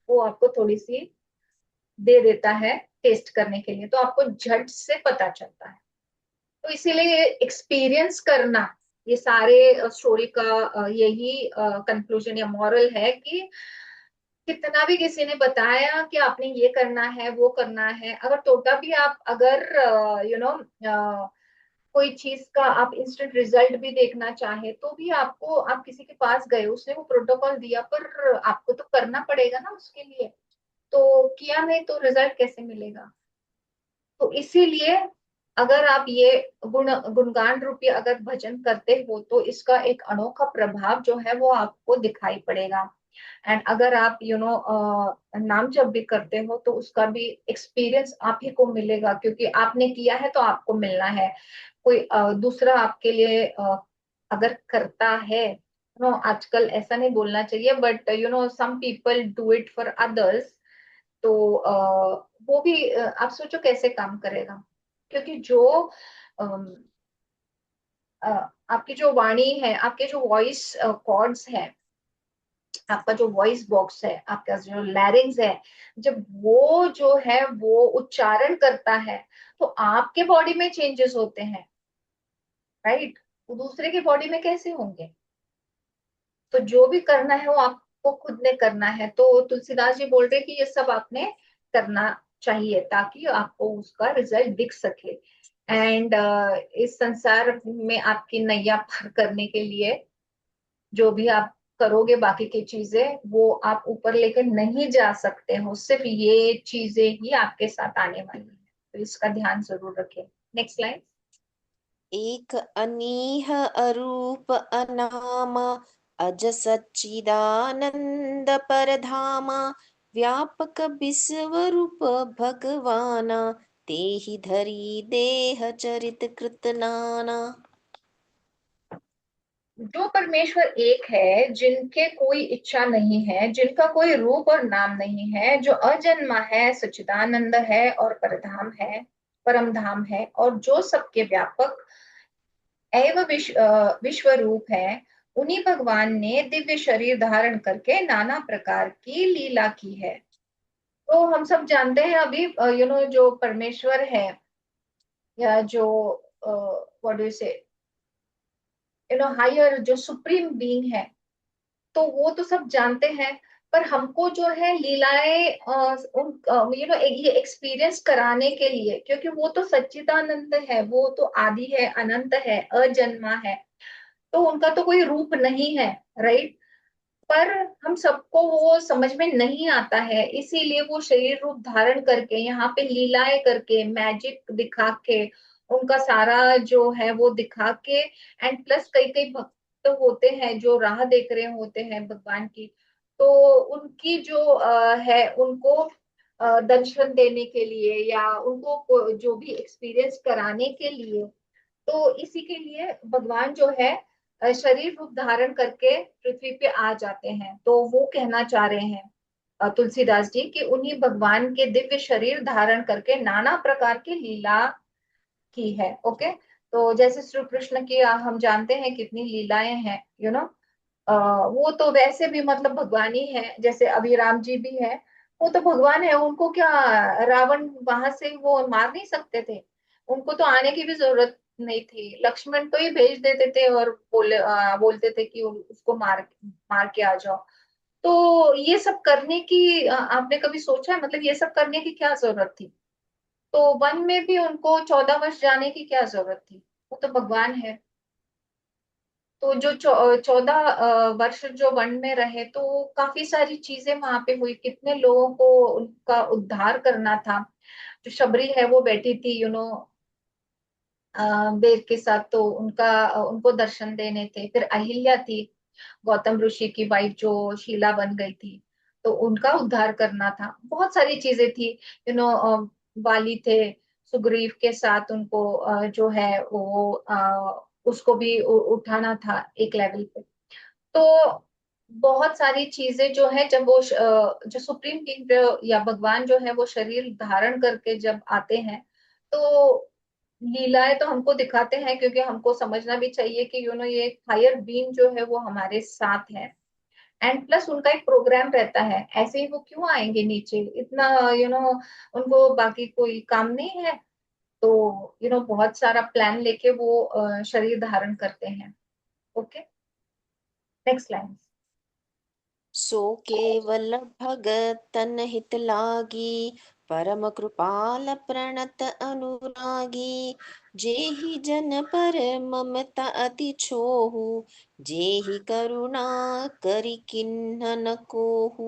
वो आपको थोड़ी सी दे देता है टेस्ट करने के लिए, तो आपको झट से पता चलता है। तो इसीलिए एक्सपीरियंस करना, ये सारे स्टोरी का यही कंक्लूजन या मॉरल है कि कितना भी किसी ने बताया कि आपने ये करना है वो करना है, अगर टोटा भी आप अगर कोई चीज का आप इंस्टेंट रिजल्ट भी देखना चाहे तो भी आपको, आप किसी के पास गए उसने वो प्रोटोकॉल दिया, पर आपको तो करना पड़ेगा ना उसके लिए। तो किया नहीं तो रिजल्ट कैसे मिलेगा? तो इसीलिए अगर आप ये गुणगान रूपी अगर भजन करते हो तो इसका एक अनोखा प्रभाव जो है वो आपको दिखाई पड़ेगा। एंड अगर आप नाम जप भी करते हो तो उसका भी एक्सपीरियंस आप ही को मिलेगा, क्योंकि आपने किया है तो आपको मिलना है। कोई दूसरा आपके लिए अगर करता है, आजकल ऐसा नहीं बोलना चाहिए, but some people do it for others, तो वो भी आप सोचो कैसे काम करेगा। क्योंकि जो अम, आपकी जो वाणी है, आपके जो वॉइस कॉर्ड्स है, आपका जो वॉइस बॉक्स है, आपका जो लैरिंग्स है, जब वो जो है वो उच्चारण करता है, तो आपके बॉडी में चेंजेस होते हैं, राइट? वो दूसरे के बॉडी में कैसे होंगे? तो जो भी करना है वो आपको खुद ने करना है। तो तुलसीदास जी बोल रहे हैं कि ये सब आपने करना चाहिए ताकि आपको उसका रिजल्ट दिख सके। एंड इस संसार में आपकी नैया पार करने के लिए जो भी आप करोगे, बाकी की चीजें वो आप ऊपर लेकर नहीं जा सकते हो, सिर्फ ये चीजें ही आपके साथ आने वाली है। तो इसका ध्यान जरूर रखें। Next line. एक अनीह अरूप अनामा अज सच्चिदानंद परधामा व्यापक विश्वरूप भगवाना तेहि धरी देह चरित कृत नाना। जो परमेश्वर एक है, जिनके कोई इच्छा नहीं है, जिनका कोई रूप और नाम नहीं है, जो अजन्मा है, सच्चिदानंद है और परधाम है, परम धाम है, और जो सबके व्यापक एवं विश्व रूप है, उन्हीं भगवान ने दिव्य शरीर धारण करके नाना प्रकार की लीला की है। तो हम सब जानते हैं अभी, जो परमेश्वर है, या जो व्हाट डू यू से, हायर जो सुप्रीम बीइंग है, तो वो तो सब जानते हैं। पर हमको जो है लीलाएं उन ये एक्सपीरियंस कराने के लिए, क्योंकि वो तो सच्चिदानंद है, वो तो आदि है, अनंत है, अजन्मा है, तो उनका तो कोई रूप नहीं है, राइट? पर हम सबको वो समझ में नहीं आता है, इसीलिए वो शरीर रूप धारण करके यहाँ पे लीलाएं करके, मैजिक दिखा के, उनका सारा जो है वो दिखा के, एंड प्लस कई कई भक्त होते हैं जो राह देख रहे होते हैं भगवान की, तो उनकी जो है उनको दर्शन देने के लिए, या उनको जो भी एक्सपीरियंस कराने के लिए, तो इसी के लिए भगवान जो है शरीर रूप धारण करके पृथ्वी पे आ जाते हैं। तो वो कहना चाह रहे हैं तुलसीदास जी कि उन्हीं भगवान के दिव्य शरीर धारण करके नाना प्रकार की लीला की है। ओके। तो जैसे श्री कृष्ण की हम जानते हैं कितनी लीलाएं हैं, वो तो वैसे भी मतलब भगवान ही है, जैसे अभी राम जी भी है, वो तो भगवान है, उनको क्या रावण वहां से वो मार नहीं सकते थे? उनको तो आने की भी जरूरत नहीं थी, लक्ष्मण तो ही भेज देते थे और बोलते थे कि उसको मार मार के आ जाओ। तो ये सब करने की आपने कभी सोचा है, मतलब ये सब करने की क्या जरूरत थी? तो वन में भी उनको 14 वर्ष जाने की क्या जरूरत थी? वो तो भगवान है। तो जो 14 वर्ष जो वन में रहे, तो काफी सारी चीजें वहां पे हुई, कितने लोगों को उनका उद्धार करना था। जो शबरी है वो बैठी थी बेर के साथ, तो उनको दर्शन देने थे। फिर अहिल्या थी, गौतम ऋषि की वाइफ जो शीला बन गई थी, तो उनका उद्धार करना था। बहुत सारी चीजें थी, वाली थे, सुग्रीव के साथ उनको जो है वो उसको भी उठाना था एक लेवल पे। तो बहुत सारी चीजें जो है, जब वो जो सुप्रीम किंग या भगवान जो है वो शरीर धारण करके जब आते हैं, तो लीलाएं तो हमको दिखाते हैं, क्योंकि हमको समझना भी चाहिए कि ये हायर बीइंग जो है वो हमारे साथ है। एंड प्लस उनका एक प्रोग्राम रहता है, ऐसे ही वो क्यों आएंगे नीचे इतना, उनको बाकी कोई काम नहीं है। तो बहुत सारा प्लान लेके वो शरीर धारण करते हैं। ओके। Next line. सो केवल भगत तन हित लागी परम कृपाल प्रणत अनुरागी जेहि जन पर ममता अति छोहु जेहि करुणा करि किन्ह न कोहु।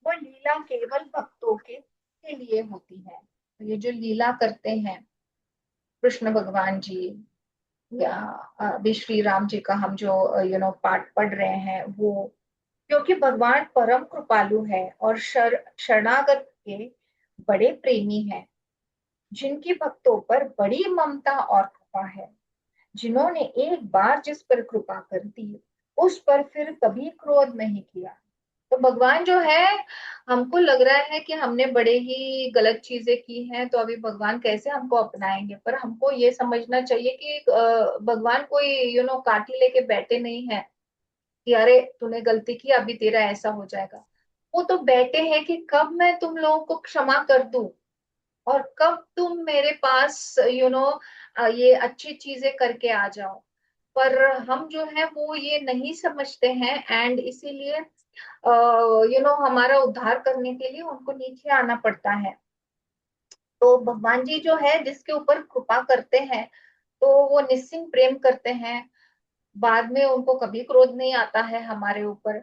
वो लीला केवल भक्तों के लिए होती है। तो ये जो लीला करते हैं कृष्ण भगवान जी, या अभी श्री राम जी का हम जो पाठ पढ़ रहे हैं, वो क्योंकि भगवान परम कृपालु है और शरणागत के बड़े प्रेमी है, जिनकी भक्तों पर बड़ी ममता और कृपा है, जिन्होंने एक बार जिस पर कृपा कर दी, उस पर फिर कभी क्रोध नहीं किया। तो भगवान जो है, हमको लग रहा है कि हमने बड़े ही गलत चीजें की हैं, तो अभी भगवान कैसे हमको अपनाएंगे। पर हमको ये समझना चाहिए कि भगवान कोई काठी लेके बैठे नहीं है कि अरे तूने गलती की अभी तेरा ऐसा हो जाएगा। वो तो बैठे हैं कि कब मैं तुम लोगों को क्षमा कर दूं, और कब तुम मेरे पास ये अच्छी चीजें करके आ जाओ। पर हम जो है वो ये नहीं समझते हैं, एंड इसीलिए हमारा उद्धार करने के लिए उनको नीचे आना पड़ता है। तो भगवान जी जो है जिसके ऊपर कृपा करते हैं, तो वो निस्सिम प्रेम करते हैं। बाद में उनको कभी क्रोध नहीं आता है हमारे ऊपर।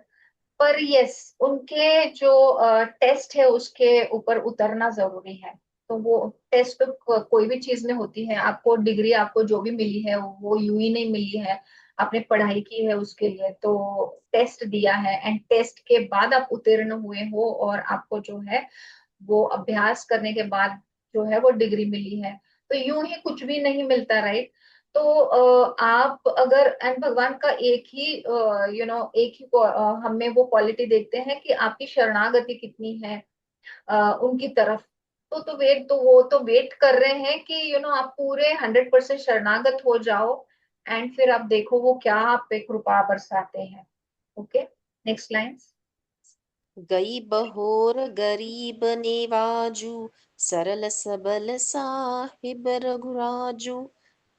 पर यस, उनके जो टेस्ट है उसके ऊपर उतरना जरूरी है। तो वो टेस्ट तो कोई भी चीज में होती है। आपको डिग्री, आपको जो भी मिली है वो यूं ही नहीं मिली है। आपने पढ़ाई की है उसके लिए, तो टेस्ट दिया है, एंड टेस्ट के बाद आप उत्तीर्ण हुए हो, और आपको जो है वो अभ्यास करने के बाद जो है वो डिग्री मिली है। तो यूं ही कुछ भी नहीं मिलता, राइट। तो आप अगर, एंड भगवान का एक ही एक ही हमें वो क्वालिटी देखते हैं कि आपकी शरणागति कितनी है उनकी तरफ। तो वो तो वेट कर रहे हैं कि आप पूरे 100% शरणागत हो जाओ, एंड फिर आप देखो वो क्या आप पे कृपा बरसाते हैं। Okay, next lines. गई बहोर गरीब नेवाजू, सरल सबल साहिब रघुराजू।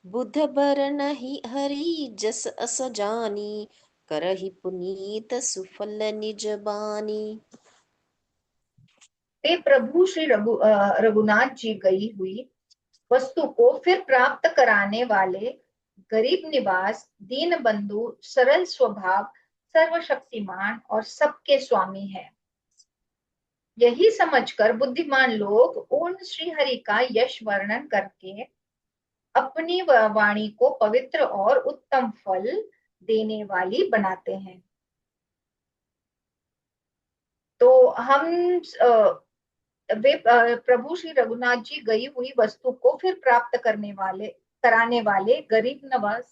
बुध बर नहीं हरि जस अस जानी, करहि पुनीत सुफल निज बानी। ते प्रभु श्री रघुनाथ जी गई हुई वस्तु को फिर प्राप्त कराने वाले, गरीब निवास, दीन बंधु, सरल स्वभाव, सर्वशक्तिमान और सबके स्वामी है। यही समझकर बुद्धिमान लोग उन श्री हरि का यश वर्णन करके अपनी वाणी को पवित्र और उत्तम फल देने वाली बनाते हैं। तो हम प्रभु श्री रघुनाथ जी गई हुई वस्तु को फिर प्राप्त करने वाले, कराने वाले, गरीब नवाज,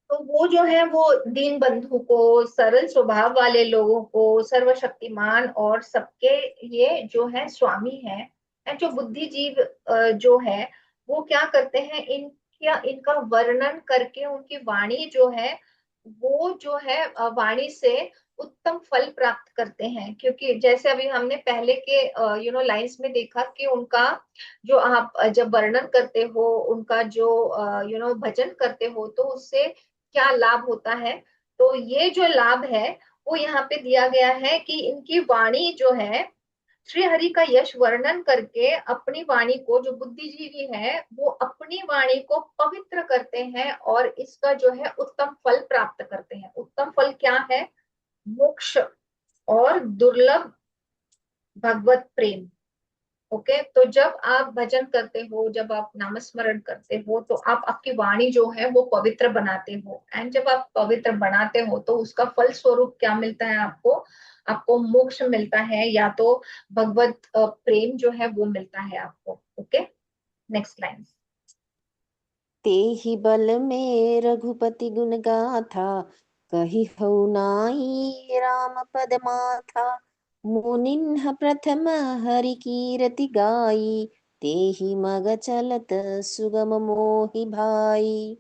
तो वो जो है वो दीन बंधु को, सरल स्वभाव वाले लोगों को, सर्वशक्तिमान और सबके ये जो है स्वामी है। एंड जो बुद्धिजीव जो है वो क्या करते हैं, इनका इनका वर्णन करके उनकी वाणी जो है वो जो है वाणी से उत्तम फल प्राप्त करते हैं। क्योंकि जैसे अभी हमने पहले के लाइंस में देखा कि उनका जो आप जब वर्णन करते हो, उनका जो भजन करते हो, तो उससे क्या लाभ होता है। तो ये जो लाभ है वो यहाँ पे दिया गया है कि इनकी वाणी जो है श्री हरि का यश वर्णन करके अपनी वाणी को, जो बुद्धिजीवी है वो अपनी वाणी को पवित्र करते हैं, और इसका जो है उत्तम फल प्राप्त करते हैं। उत्तम फल क्या है? मोक्ष और दुर्लभ भगवत प्रेम। ओके, तो जब आप भजन करते हो, जब आप नामस्मरण करते हो, तो आप आपकी वाणी जो है वो पवित्र बनाते हो, एंड जब आप पवित्र बनाते हो तो उसका फल स्वरूप क्या मिलता है आपको? आपको मोक्ष मिलता है, या तो भगवत प्रेम जो है वो मिलता है आपको। Okay, next line. तेहि बल में रघुपति गुण गाथा, कही हो नाई राम पद माथा। मुनिन्ह प्रथम हरि कीरति गाई, तेहि मग चलत सुगम मोहि भाई।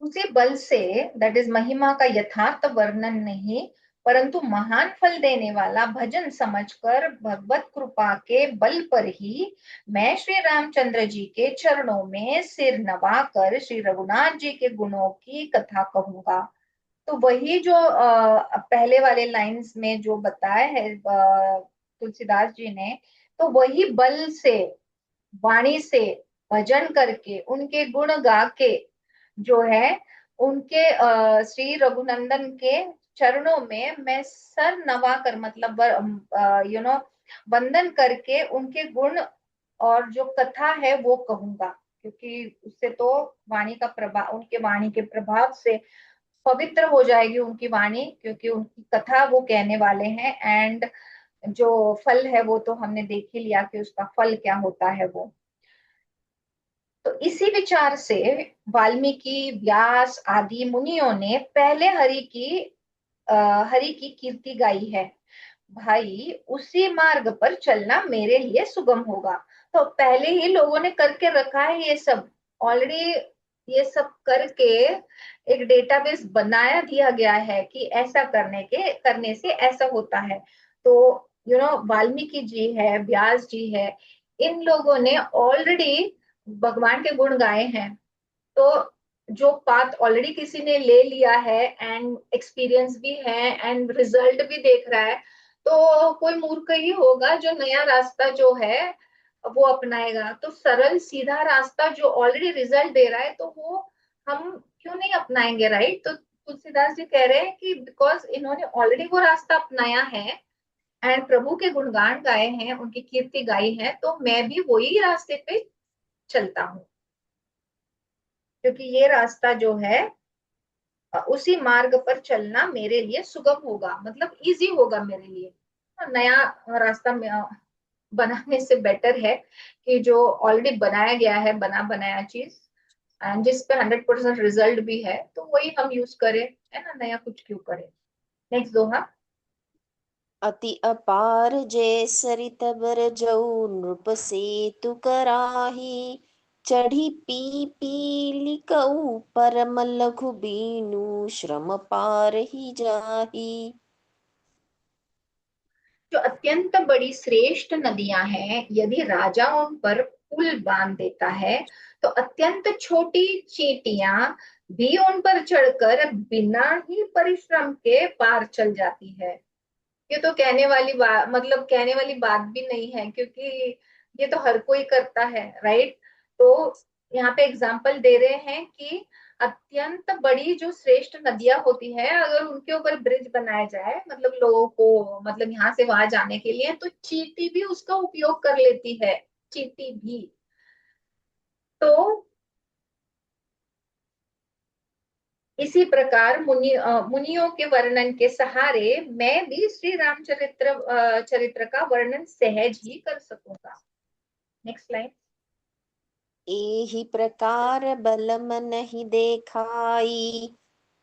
उसी बल से, दैट इज महिमा का यथार्थ वर्णन नहीं, परंतु महान फल देने वाला भजन समझकर भगवत कृपा के बल पर ही मैं श्री रामचंद्र जी के चरणों में सिर नवाकर श्री रघुनाथ जी के गुणों की कथा कहूंगा। तो वही जो पहले वाले लाइंस में जो बताया है तुलसीदास जी ने, तो वही बल से, वाणी से, भजन करके, उनके गुण गा के जो है उनके श्री रघुनंदन के चरणों में मैं सर नवा कर, मतलब वंदन करके उनके गुण और जो कथा है वो कहूंगा। क्योंकि उससे तो वाणी का प्रभाव, उनके वाणी के प्रभाव से पवित्र हो जाएगी उनकी वाणी, क्योंकि उनकी कथा वो कहने वाले हैं। एंड जो फल है वो तो हमने देख ही लिया कि उसका फल क्या होता है वो। तो इसी विचार से वाल्मीकि, व्यास आदि मुनियों ने पहले हरि की कीर्ति गाई है। भाई उसी मार्ग पर चलना मेरे लिए सुगम होगा। तो पहले ही लोगों ने करके रखा है ये सब ऑलरेडी। ये सब करके एक डेटाबेस बनाया दिया गया है कि ऐसा करने से ऐसा होता है। तो वाल्मीकि जी है, व्यास जी है, इन लोगों ने ऑलरेडी भगवान के गुण गाए हैं। तो जो पाथ ऑलरेडी किसी ने ले लिया है एंड एक्सपीरियंस भी है एंड रिजल्ट भी देख रहा है, तो कोई मूर्ख ही होगा जो नया रास्ता जो है वो अपनाएगा। तो सरल सीधा रास्ता जो ऑलरेडी रिजल्ट दे रहा है, तो वो हम क्यों नहीं अपनाएंगे, राइट? तो तुलसीदास जी कह रहे हैं कि बिकॉज इन्होंने ऑलरेडी वो रास्ता अपनाया है एंड प्रभु के गुणगान गाए हैं, उनकी कीर्ति गाई है, तो मैं भी वही रास्ते पे चलता हूँ। क्योंकि ये रास्ता जो है उसी मार्ग पर चलना मेरे लिए सुगम होगा, मतलब इजी होगा मेरे लिए। नया रास्ता बनाने से बेटर है कि जो ऑलरेडी बनाया गया है, बना बनाया चीज, एंड जिस पे 100% रिजल्ट भी है, तो वही हम यूज करें, है ना? नया कुछ क्यों करें। नेक्स्ट दोहा। अति अपार जय सरित बर जऊ नृप से तु कराही चढ़ी पी पीलिकऊ परम लघु बीनु श्रम पार ही जाही। जो अत्यंत बड़ी श्रेष्ठ नदियां हैं, यदि राजा उन पर पुल बांध देता है, तो अत्यंत छोटी चींटियां भी उन पर चढ़कर बिना ही परिश्रम के पार चल जाती है। ये तो कहने वाली बात, मतलब कहने वाली बात भी नहीं है, क्योंकि ये तो हर कोई करता है, राइट? तो यहाँ पे एग्जाम्पल दे रहे हैं कि अत्यंत बड़ी जो श्रेष्ठ नदियां होती है, अगर उनके ऊपर ब्रिज बनाया जाए, मतलब लोगों को, मतलब यहाँ से वहां जाने के लिए, तो चींटी भी उसका उपयोग कर लेती है। चींटी भी। तो इसी प्रकार मुनियों के वर्णन के सहारे मैं भी श्री चरित्र का वर्णन सहज ही कर सकूंगा। Next line. एहि प्रकार बल मन ही देखाई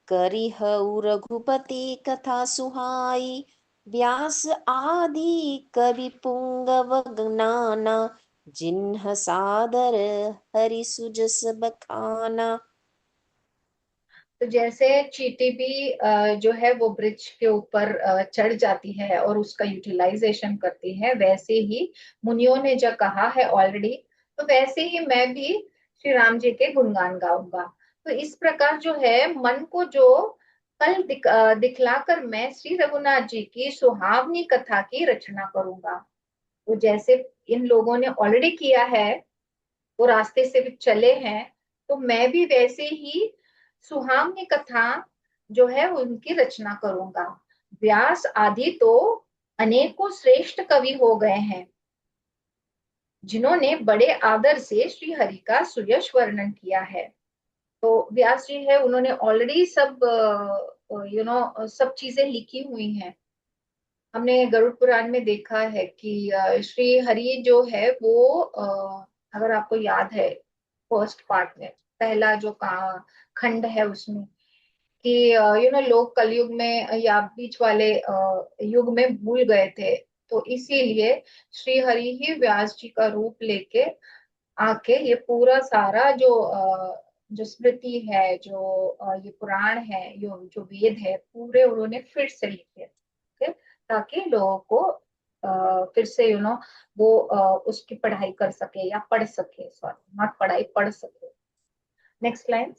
करिहउ रघुपति कथा सुहाई व्यास आदि कवि पुंगव गनाना जिन्ह सादर हरि सुजस बखाना। तो जैसे चींटी भी जो है वो ब्रिज के ऊपर चढ़ जाती है और उसका यूटिलाइजेशन करती है, वैसे ही मुनियों ने जो कहा है ऑलरेडी, तो वैसे ही मैं भी श्री राम जी के गुणगान गाऊंगा। तो इस प्रकार जो है मन को जो दिखलाकर मैं श्री रघुनाथ जी की सुहावनी कथा की रचना करूंगा। तो जैसे इन लोगों ने ऑलरेडी किया है, वो रास्ते से भी चले हैं, तो मैं भी वैसे ही सुहावनी कथा जो है उनकी रचना करूंगा। व्यास आदि तो अनेकों श्रेष्ठ कवि हो गए हैं, जिन्होंने बड़े आदर से श्री हरि का सुयश वर्णन किया है। तो व्यास जी है, उन्होंने ऑलरेडी सब सब चीजें लिखी हुई हैं। हमने गरुड़ पुराण में देखा है कि श्री हरि जो है वो अगर आपको याद है, फर्स्ट पार्ट में पहला जो का खंड है उसमें, कि लोग कलयुग में या बीच वाले युग में भूल गए थे, तो इसीलिए श्री हरि ही व्यास जी का रूप लेके आके ये पूरा सारा जो स्मृति है, जो ये पुराण है, जो वेद है, पूरे उन्होंने फिर से लिखे, okay? ताकि लोगों को फिर से वो उसकी पढ़ाई कर सके या पढ़ सके, सॉरी नॉट पढ़ाई, पढ़ सके। Next line.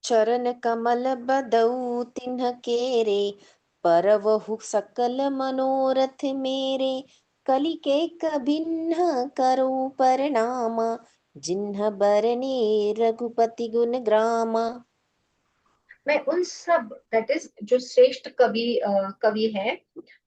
चरण कमल बदऊ तिन्ह केरे परवहु सकल मनोरथ मेरे कलि के कभिन्न करऊ परनामा जिन्ह बरने रघुपति गुण ग्रामा। मैं उन सब, दैट इज जो श्रेष्ठ कवि है,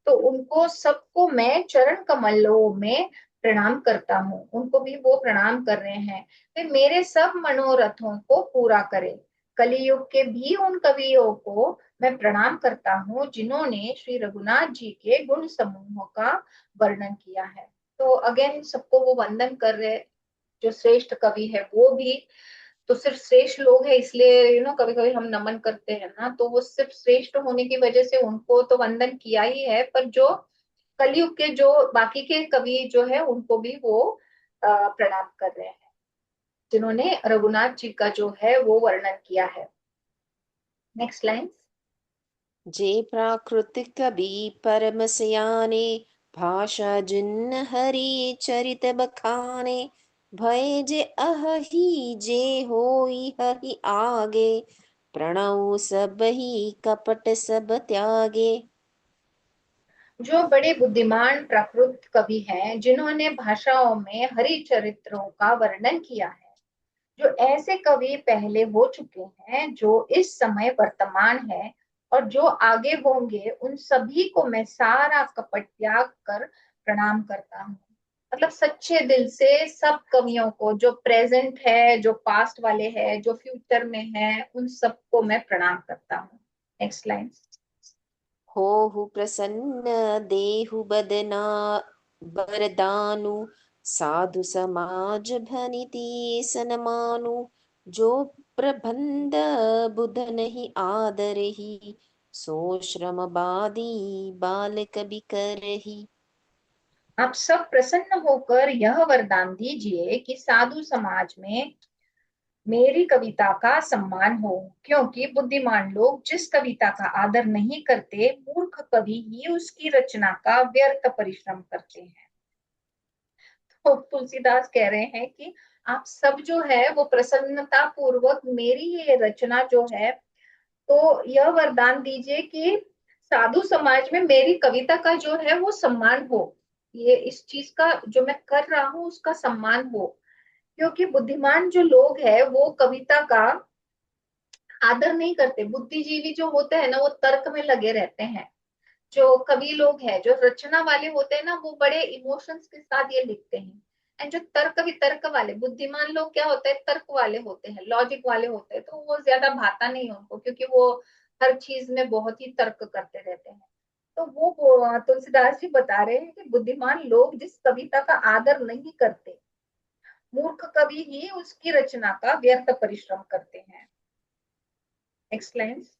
तो उनको सबको मैं चरण कमलों में प्रणाम करता हूँ, उनको भी वो प्रणाम कर रहे हैं। वे मेरे सब मनोरथों को पूरा करे। कलियुग के भी उन कवियों को मैं प्रणाम करता हूँ, जिन्होंने श्री रघुनाथ जी के गुण समूहों का वर्णन किया है। तो अगेन सबको वो वंदन कर रहे, जो श्रेष्ठ कवि है वो भी तो सिर्फ श्रेष्ठ लोग हैं, इसलिए कभी कभी हम नमन करते हैं ना, तो वो सिर्फ श्रेष्ठ होने की वजह से उनको तो वंदन किया ही है, पर जो कलयुग के जो बाकी के कवि जो है उनको भी वो प्रणाम कर रहे हैं, जिन्होंने रघुनाथ जी का जो है वो वर्णन किया है। Next line. जे प्राकृतिक कवि परम सयाने, भाषा जिन्न हरि चरित बखाने, भय जे अहि जे होई हहि आगे, प्रणव सब ही कपट सब त्यागे। जो बड़े बुद्धिमान प्राकृत कवि हैं, जिन्होंने भाषाओं में हरि चरित्रों का वर्णन किया है, जो ऐसे कवि पहले हो चुके हैं, जो इस समय वर्तमान है और जो आगे होंगे, उन सभी को मैं सारा कपट त्याग कर प्रणाम करता हूँ। मतलब सच्चे दिल से सब कवियों को, जो प्रेजेंट है, जो पास्ट वाले हैं, जो फ्यूचर में है, उन सबको मैं प्रणाम करता हूँ। Next line. होहु प्रसन्न देहु बदना बरदानु, साधु समाज भनिति सनमानु, जो प्रबंध बुध नहीं आदरही, सो श्रम बादी बालक बिकरही। आप सब प्रसन्न होकर यह वरदान दीजिए कि साधु समाज में मेरी कविता का सम्मान हो, क्योंकि बुद्धिमान लोग जिस कविता का आदर नहीं करते, मूर्ख कवि ही उसकी रचना का व्यर्थ परिश्रम करते हैं। तो तुलसीदास कह रहे हैं कि आप सब जो है वो प्रसन्नता पूर्वक मेरी ये रचना जो है, तो यह वरदान दीजिए कि साधु समाज में मेरी कविता का जो है वो सम्मान हो, ये इस चीज का जो मैं कर रहा हूँ उसका सम्मान हो, क्योंकि बुद्धिमान जो लोग हैं वो कविता का आदर नहीं करते। बुद्धिजीवी जो होते हैं ना वो तर्क में लगे रहते हैं। जो कवि लोग हैं, जो रचना वाले होते हैं ना, वो बड़े इमोशंस के साथ ये लिखते हैं। एंड जो तर्क वितर्क वाले बुद्धिमान लोग क्या होते हैं, तर्क वाले होते हैं, लॉजिक वाले होते हैं, तो वो ज्यादा भाता नहीं है उनको, क्योंकि वो हर चीज में बहुत ही तर्क करते रहते हैं। तो वो तुलसीदास जी बता रहे हैं कि बुद्धिमान लोग जिस कविता का आदर नहीं करते, मूर्ख कवि ही उसकी रचना का व्यर्थ परिश्रम करते हैं। एक्सलेंस।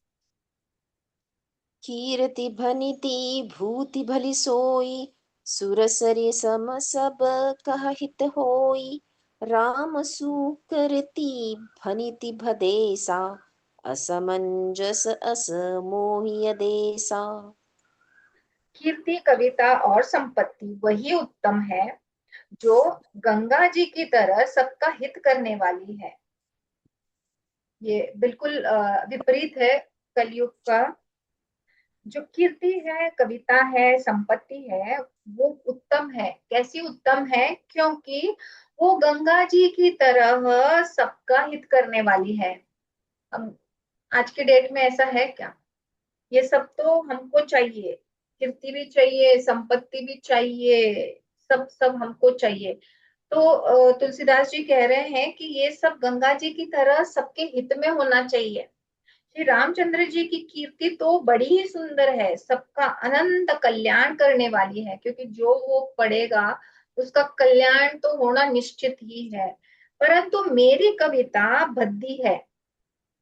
कीर्ति भनिति भूति भली सोई, सुरसरि सम सब कह हित होई, राम सुकृति भनिति भदेसा, असमंजस अस मोहिय देसा। कीर्ति, कविता और संपत्ति वही उत्तम है जो गंगा जी की तरह सबका हित करने वाली है। ये बिल्कुल विपरीत है कलयुग का। जो कीर्ति है, कविता है, संपत्ति है, वो उत्तम है। कैसी उत्तम है? क्योंकि वो गंगा जी की तरह सबका हित करने वाली है। हम आज के डेट में ऐसा है क्या? ये सब तो हमको चाहिए, कीर्ति भी चाहिए, संपत्ति भी चाहिए, सब सब हमको चाहिए। तो तुलसीदास जी कह रहे हैं कि ये सब गंगा जी की तरह सबके हित में होना चाहिए। श्री रामचंद्र जी की कीर्ति तो बड़ी ही सुंदर है, सबका अनंत कल्याण करने वाली है, क्योंकि जो वो पढ़ेगा उसका कल्याण तो होना निश्चित ही है। परंतु मेरी कविता भद्दी है,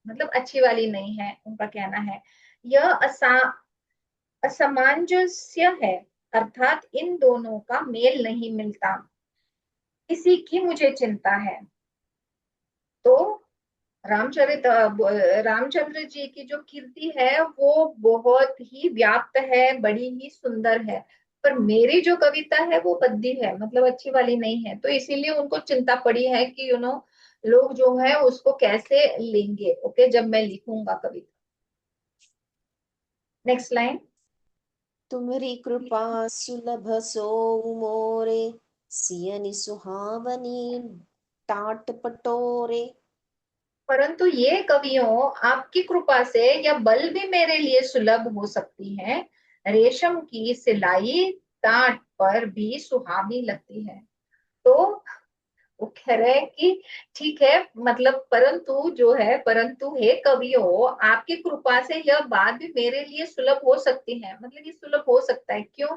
मतलब अच्छी वाली नहीं है, उनका कहना है। यह असमंजस्य है, अर्थात इन दोनों का मेल नहीं मिलता, इसी की मुझे चिंता है। तो रामचंद्र जी की जो कीर्ति है वो बहुत ही व्याप्त है, बड़ी ही सुंदर है, पर मेरी जो कविता है वो बद्दी है, मतलब अच्छी वाली नहीं है। तो इसीलिए उनको चिंता पड़ी है कि लोग जो है उसको कैसे लेंगे, ओके, जब मैं लिखूंगा कविता। Next line. तुम्हारी कृपा सुलभ सो मोरे, सियनि सुहावनी टाट पटोरे। परंतु ये कवियों आपकी कृपा से यह बल भी मेरे लिए सुलभ हो सकती है, रेशम की सिलाई टाट पर भी सुहावनी लगती है। तो वो कह रहे हैं कि ठीक है, मतलब परंतु जो है, परंतु हे कवियों आपकी कृपा से यह बात भी मेरे लिए सुलभ हो सकती है। मतलब ये सुलभ हो सकता है क्यों?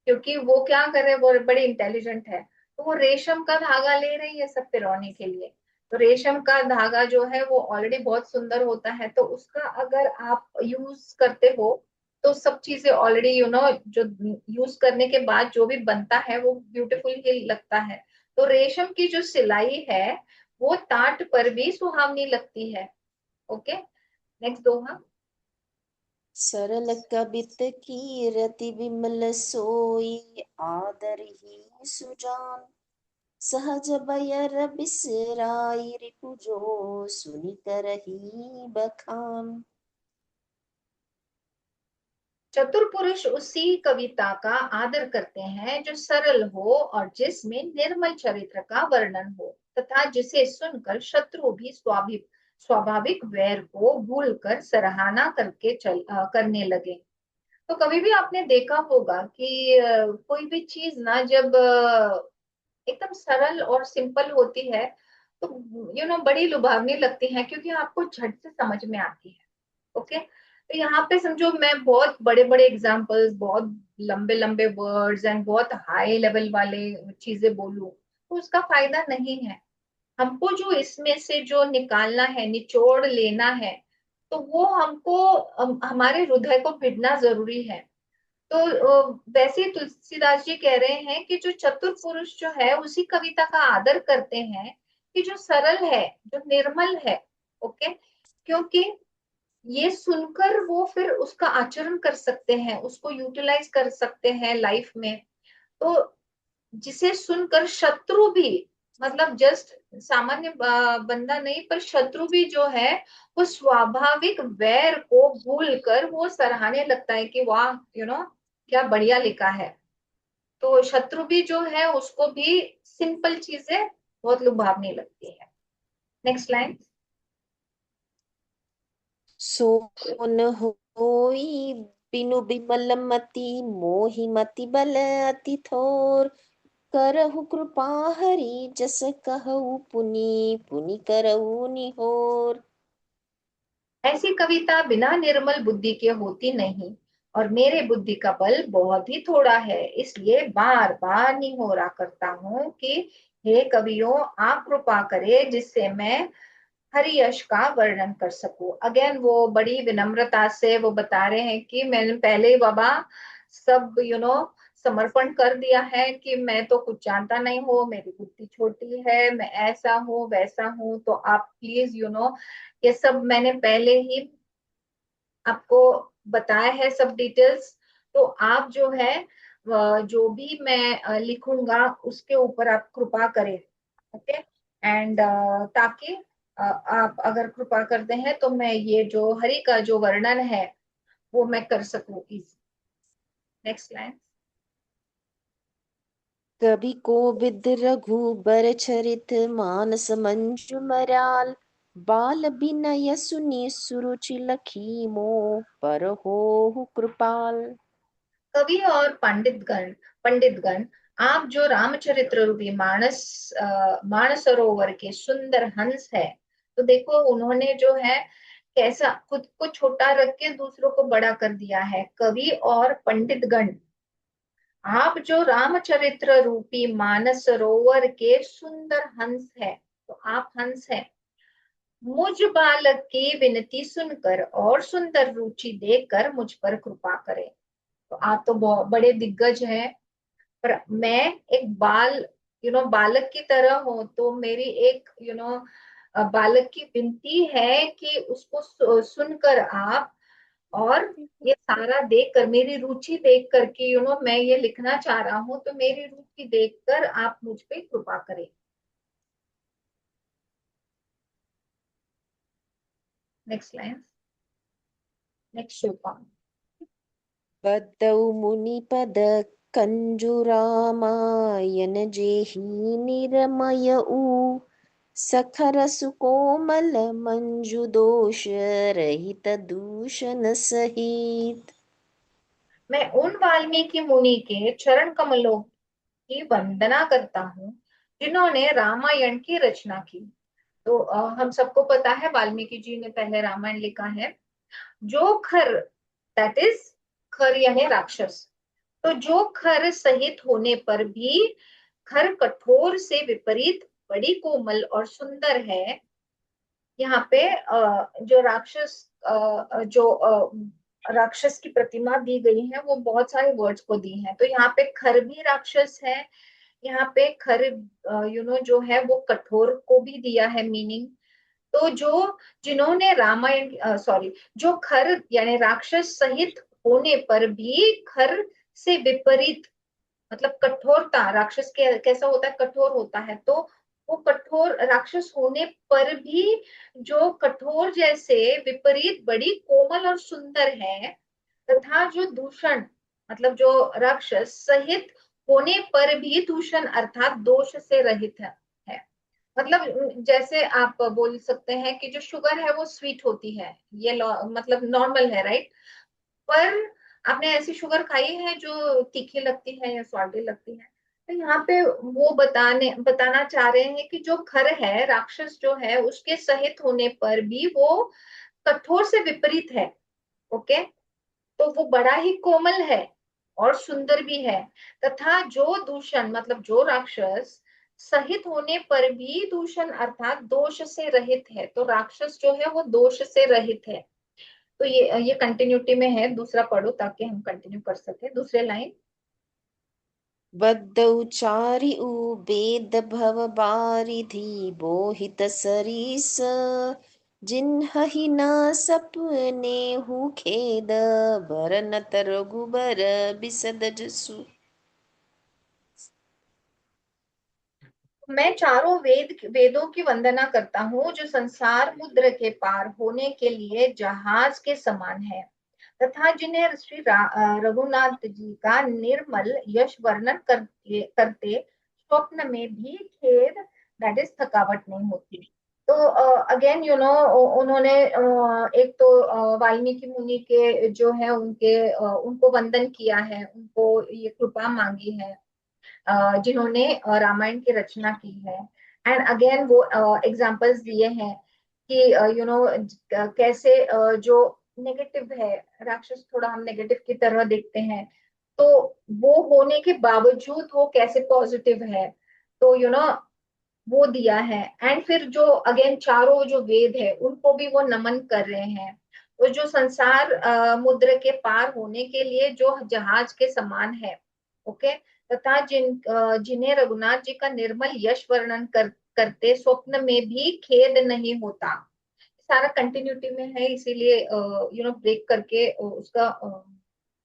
क्योंकि वो क्या कर रहे हैं, वो बड़े इंटेलिजेंट है। तो वो रेशम का धागा ले रही है सब पिरोने के लिए। तो रेशम का धागा जो है वो ऑलरेडी बहुत सुंदर होता है, तो उसका अगर आप यूज करते हो तो सब चीजें ऑलरेडी जो यूज करने के बाद जो भी बनता है वो ब्यूटीफुल ही लगता है। तो रेशम की जो सिलाई है वो ताट पर भी सुहावनी लगती है। ओके, नेक्स्ट दोहा। सरल कबित कीरति विमल सोई, आदर ही सुजान। सहज बयर बिसराई, रिपु जो सुनि करही बखान। चतुर पुरुष उसी कविता का आदर करते हैं जो सरल हो और जिसमें निर्मल चरित्र का वर्णन हो, तथा जिसे सुनकर शत्रु भी स्वाभाविक स्वाभाविक वैर को भूलकर सराहना करने लगे। तो कभी भी आपने देखा होगा कि कोई भी चीज ना जब एकदम सरल और सिंपल होती है तो बड़ी लुभावनी लगती है, क्योंकि आपको झट से समझ में आती है। ओके, तो यहाँ पे समझो मैं बहुत बड़े बड़े एग्जांपल्स, बहुत लंबे लंबे वर्ड्स एंड बहुत हाई लेवल वाले चीजें बोलूं तो उसका फायदा नहीं है। हमको जो इसमें से जो निकालना है, निचोड़ लेना है, तो वो हमको हमारे हृदय को भिड़ना जरूरी है। तो वैसे ही तुलसीदास जी कह रहे हैं कि जो चतुर पुरुष जो है उसी कविता का आदर करते हैं कि जो सरल है, जो निर्मल है। ओके, क्योंकि ये सुनकर वो फिर उसका आचरण कर सकते हैं, उसको यूटिलाइज कर सकते हैं लाइफ में। तो जिसे सुनकर शत्रु भी, मतलब जस्ट सामान्य बंदा नहीं पर शत्रु भी जो है वो स्वाभाविक वैर को भूल कर वो सराहने लगता है कि वाह क्या बढ़िया लिखा है। तो शत्रु भी जो है उसको भी सिंपल चीजें बहुत लुभावनी लगती है। Next line. सोन होई बिनु बिमल मति, मोहि मति बल अति थोर। करहु कृपा हरि जस कहु पुनि, पुनि करहु निहोर। ऐसी कविता बिना निर्मल बुद्धि के होती नहीं, और मेरे बुद्धि का बल बहुत ही थोड़ा है, इसलिए बार बार निहोरा करता हूँ कि हे कवियों, आप कृपा करे जिससे मैं हरि यश का वर्णन कर सकूं। अगेन वो बड़ी विनम्रता से वो बता रहे हैं कि मैंने पहले ही बाबा सब समर्पण कर दिया है कि मैं तो कुछ जानता नहीं हूँ, मेरी बुद्धि छोटी है, मैं ऐसा हूँ वैसा हूँ, तो आप प्लीज ये सब मैंने पहले ही आपको बताया है सब डिटेल्स। तो आप जो है जो भी मैं लिखूंगा उसके ऊपर आप कृपा करें। ओके, एंड ताकि आप अगर कृपा करते हैं तो मैं ये जो हरि का जो वर्णन है वो मैं कर सकूं इजी। Next line. कवि कोविद रघुबर चरित, मानस मंजु मराल। बाल बिनय सुनि सुरुचि लखी, मोह पर होहु कृपाल। कवि और पंडितगण, आप जो रामचरित्र रूपी मानस सरोवर के सुंदर हंस है, तो देखो उन्होंने जो है कैसा खुद को छोटा रख के दूसरों को बड़ा कर दिया है। कवि और पंडितगण, आप जो रामचरित्र रूपी मानस सरोवर के सुंदर हंस है, तो आप हंस हैं। मुझ बालक की विनती सुनकर और सुंदर रुचि देखकर मुझ पर कृपा करें। तो आप तो बहुत बड़े दिग्गज हैं, पर मैं एक बालक की तरह हूं, तो मेरी एक बालक की विनती है कि उसको सुनकर आप, और ये सारा देखकर मेरी रुचि देख कर के मैं ये लिखना चाह रहा हूँ, तो मेरी रुचि देखकर आप मुझ पे कृपा करें। नेक्स्ट लाइन, नेक्स्ट श्लोक। बद्धौ मुनिपद कंजुरामायन, जेहि निरमयऊ। सखर सुकोमल मंजु, दोष रहित दूषण सहित। मैं उन वाल्मीकि मुनि के चरण कमलों की वंदना करता हूँ जिन्होंने रामायण की रचना की। तो हम सबको पता है वाल्मीकि जी ने पहले रामायण लिखा है। जो खर, दैट इज खर यानी राक्षस, तो जो खर सहित होने पर भी खर कठोर से विपरीत बड़ी कोमल और सुंदर है। यहाँ पे जो राक्षस की प्रतिमा दी गई है वो बहुत सारे वर्ड्स को दी है। तो यहाँ पे खर भी राक्षस है, यहाँ पे खर जो है वो कठोर को भी दिया है मीनिंग। तो जो जिन्होंने रामायण सॉरी जो खर यानी राक्षस सहित होने पर भी खर से विपरीत मतलब कठोरता, राक्षस के कैसा होता है, कठोर होता है। तो वो कठोर राक्षस होने पर भी जो कठोर जैसे विपरीत बड़ी कोमल और सुंदर है, तथा जो दूषण मतलब जो राक्षस सहित होने पर भी दूषण अर्थात दोष से रहित है। मतलब जैसे आप बोल सकते हैं कि जो शुगर है वो स्वीट होती है, ये मतलब नॉर्मल है, राइट। पर आपने ऐसी शुगर खाई है जो तीखी लगती है या स्वादिष्ट लगती है? तो यहाँ पे वो बताना चाह रहे हैं कि जो खर है, राक्षस जो है, उसके सहित होने पर भी वो कठोर से विपरीत है। ओके। तो वो बड़ा ही कोमल है और सुंदर भी है, तथा जो दूषण मतलब जो राक्षस सहित होने पर भी दूषण अर्थात दोष से रहित है। तो राक्षस जो है वो दोष से रहित है। तो ये कंटिन्यूटी में है, दूसरा पढ़ो ताकि हम कंटिन्यू कर सके दूसरे लाइन। बद्धौ चारिउ वेद भव बारिधि बोहित सरिस जिन्हहि न सपने हु खेद बरनत रघुबर बिसद जसु। मैं चारों वेदों की वंदना करता हूँ जो संसार मुद्र के पार होने के लिए जहाज के समान है, तथा जिन्हें श्री रघुनाथ जी का निर्मल यश वर्णन करते स्वप्न में भी खेद दैट इज थकावट नहीं होती। तो अगेन उन्होंने एक तो वाल्मीकि मुनि के जो है उनको वंदन किया है, उनको ये कृपा मांगी है जिन्होंने रामायण की रचना की है। एंड अगेन वो एग्जाम्पल्स दिए हैं कि कैसे जो नेगेटिव है राक्षस, थोड़ा हम नेगेटिव की तरह देखते हैं, तो वो होने के बावजूद वो कैसे पॉजिटिव है। तो वो दिया है। एंड फिर जो अगेन चारों जो वेद है उनको भी वो नमन कर रहे हैं। तो जो संसार मुद्र के पार होने के लिए जो जहाज के समान है। ओके। तथा जिन्हें रघुनाथ जी का निर्मल यश वर्णन करते स्वप्न में भी खेद नहीं होता। सारा कंटिन्यूटी में है, इसीलिए ब्रेक करके उसका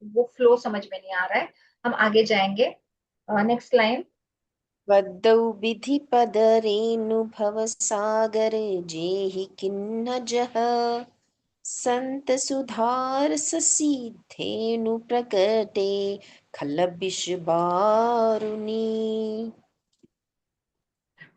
वो फ्लो समझ में नहीं आ रहा है। हम आगे जाएंगे। Next line. बद्धौ विधि पद रेणु भव सागर जेहि किन्ह जह संत सुधार ससीधेनु प्रकटे खल बिष बारुनी।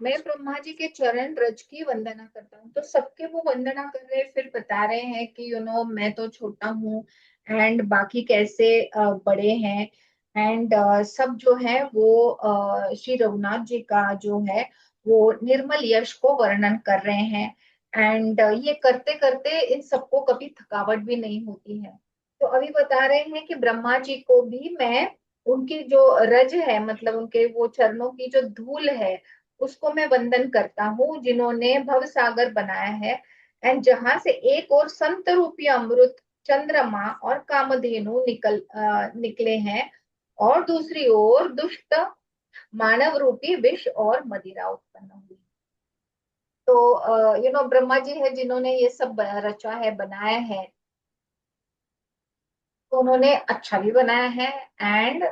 मैं ब्रह्मा जी के चरण रज की वंदना करता हूँ। तो सबके वो वंदना कर रहे हैं, फिर बता रहे हैं कि मैं तो छोटा हूँ एंड बाकी कैसे बड़े हैं। एंड सब जो है वो श्री रघुनाथ जी का जो है वो निर्मल यश को वर्णन कर रहे हैं। एंड ये करते करते इन सबको कभी थकावट भी नहीं होती है। तो अभी बता रहे हैं कि ब्रह्मा जी को भी मैं उनकी जो रज है मतलब उनके वो चरणों की जो धूल है उसको मैं वंदन करता हूँ, जिन्होंने भव सागर बनाया है। एंड जहां से एक और संत रूपी अमृत चंद्रमा और कामधेनु निकले हैं, और दूसरी ओर दुष्ट मानव रूपी विष और मदिरा उत्पन्न हुई। तो ब्रह्मा जी है जिन्होंने ये सब रचा है, बनाया है। तो उन्होंने अच्छा भी बनाया है एंड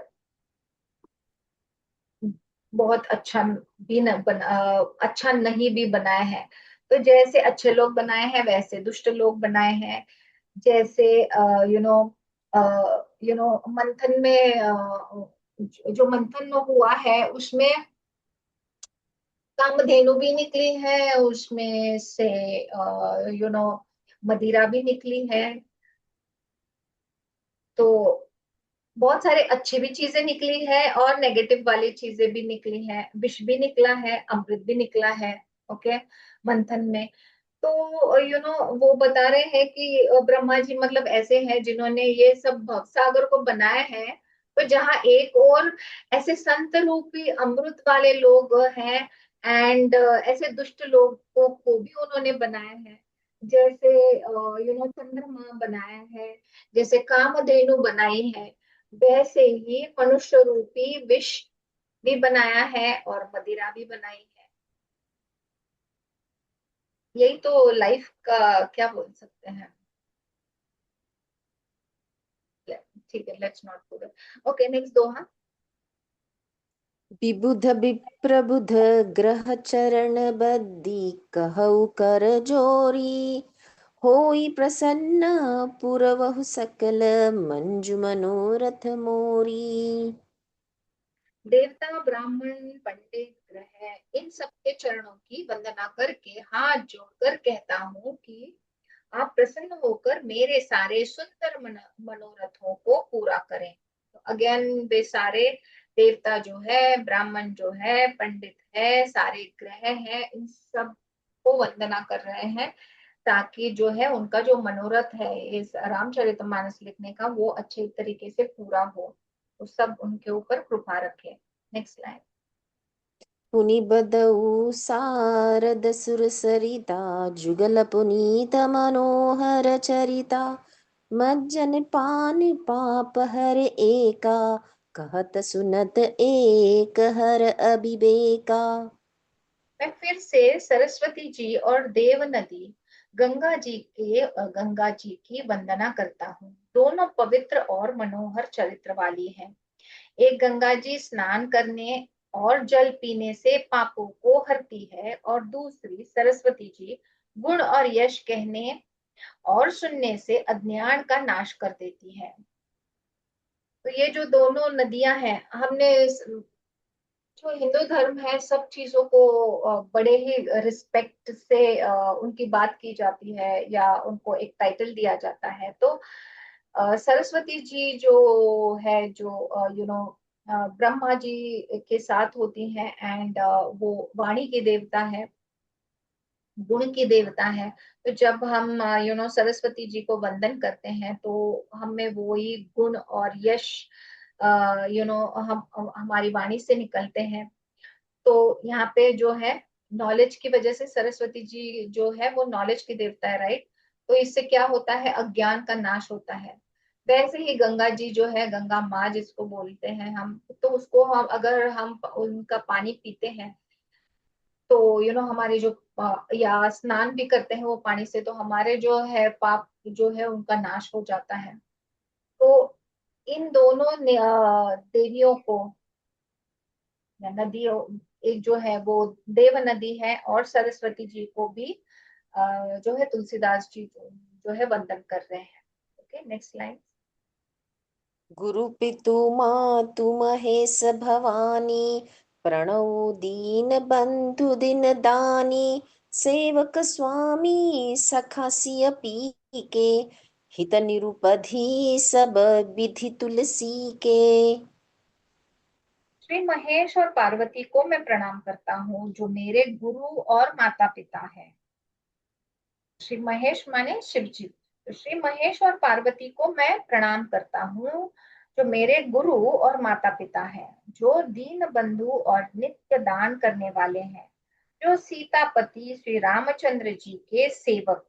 बहुत अच्छा भी अच्छा नहीं भी बनाया है। तो जैसे अच्छे लोग बनाए हैं वैसे दुष्ट लोग बनाए हैं। जैसे मंथन में जो मंथन हुआ है उसमें कामधेनु भी निकली है, उसमें से मदिरा भी निकली है। तो बहुत सारे अच्छी भी चीजें निकली है और नेगेटिव वाली चीजें भी निकली है, विष भी निकला है, अमृत भी निकला है। ओके। मंथन में तो वो बता रहे हैं कि ब्रह्मा जी मतलब ऐसे हैं जिन्होंने ये सब भवसागर को बनाया है। तो जहाँ एक और ऐसे संत रूपी अमृत वाले लोग हैं, एंड ऐसे दुष्ट लोगों को भी उन्होंने बनाया है, जैसे चंद्रमा बनाया है, जैसे कामधेनु बनाई है, वैसे ही मनुष्य रूपी विष भी बनाया है और मदिरा भी बनाई है। यही तो लाइफ का क्या बोल सकते हैं। ठीक है, let's not go there. Okay, next दोहा। विबुध विप्रबुध ग्रह चरण बद्दी कहु कर जोरी होई प्रसन्न पुरवहु सकल मंजु मनोरथ मोरी। देवता, ब्राह्मण, पंडित, ग्रह, इन सबके चरणों की वंदना करके हाथ जोड़कर कहता हूँ कि आप प्रसन्न होकर मेरे सारे सुंदर मनोरथों को पूरा करें। तो अगेन वे सारे देवता जो है, ब्राह्मण जो है, पंडित है, सारे ग्रह हैं, इन सब को वंदना कर रहे हैं, ताकि जो है उनका जो मनोरथ है इस रामचरितमानस लिखने का, वो अच्छे तरीके से पूरा हो। तो सब उनके ऊपर कृपा रखे। Next line. पुनि बदऊ सारद सुर सरिता जुगल पुनीत मनोहर चरिता मज्जन पान पाप हर एका कहत सुनत एक हर अबिबेका। मैं फिर से सरस्वती जी और देव नदी गंगा जी की वंदना करता हूँ। दोनों पवित्र और मनोहर चरित्र वाली है। एक गंगा जी स्नान करने और जल पीने से पापों को हरती है, और दूसरी सरस्वती जी गुण और यश कहने और सुनने से अज्ञान का नाश कर देती है। तो ये जो दोनों नदियां हैं, हमने जो हिंदू धर्म है, सब चीजों को बड़े ही रिस्पेक्ट से उनकी बात की जाती है, या उनको एक टाइटल दिया जाता है। तो सरस्वती जी जो है, जो ब्रह्मा जी के साथ होती हैं, एंड वो वाणी की देवता है, गुण की देवता है। तो जब हम सरस्वती जी को वंदन करते हैं, तो हमें वो ही गुण और यश हम हमारी वाणी से निकलते हैं। तो यहाँ पे जो है, नॉलेज की वजह से सरस्वती जी जो है वो नॉलेज की देवता है, राइट। तो इससे क्या होता है, अज्ञान का नाश होता है। वैसे ही गंगा जी जो है, गंगा माँ जिसको बोलते हैं हम, तो उसको हम अगर हम उनका पानी पीते हैं, तो हमारे जो या स्नान भी करते हैं वो पानी से, तो हमारे जो है पाप जो है उनका नाश हो जाता है। तो इन दोनों देवियों को, या नदियों, एक जो है वो देव नदी है, और सरस्वती जी को भी जो है तुलसीदास जी जो है वंदन कर रहे हैं। Okay, next line. गुरु पितु मातु महेश भवानी प्रणव दीन बंधु दिन दानी सेवक स्वामी सखा सिय पी के हित निरुपधि सब विधि तुलसी के। श्री महेश और पार्वती को मैं प्रणाम करता हूँ, जो मेरे गुरु और माता पिता है। श्री महेश माने शिव जी। तो श्री महेश और पार्वती को मैं प्रणाम करता हूँ, जो मेरे गुरु और माता पिता हैं, जो दीन बंधु और नित्य दान करने वाले हैं, जो सीतापति श्री रामचंद्र जी के सेवक,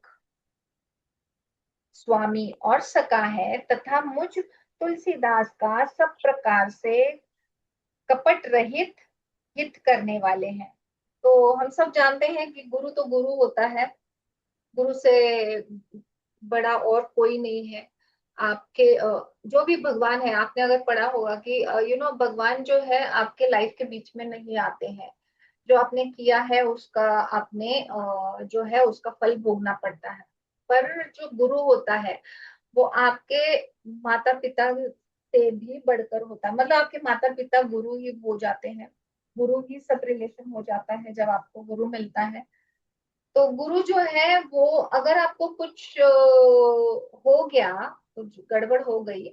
स्वामी और सखा है, तथा मुझ तुलसीदास का सब प्रकार से कपट रहित हित करने वाले हैं। तो हम सब जानते हैं कि गुरु तो गुरु होता है, गुरु से बड़ा और कोई नहीं है। आपके जो भी भगवान है, आपने अगर पढ़ा होगा कि भगवान जो है आपके लाइफ के बीच में नहीं आते हैं। जो आपने किया है उसका आपने जो है उसका फल भोगना पड़ता है। पर जो गुरु होता है, वो आपके माता पिता से भी बढ़कर होता है। मतलब आपके माता पिता गुरु ही हो जाते हैं, गुरु ही सब रिलेशन हो जाता है जब आपको गुरु मिलता है। तो गुरु जो है वो, अगर आपको कुछ हो गया, कुछ गड़बड़ हो गई,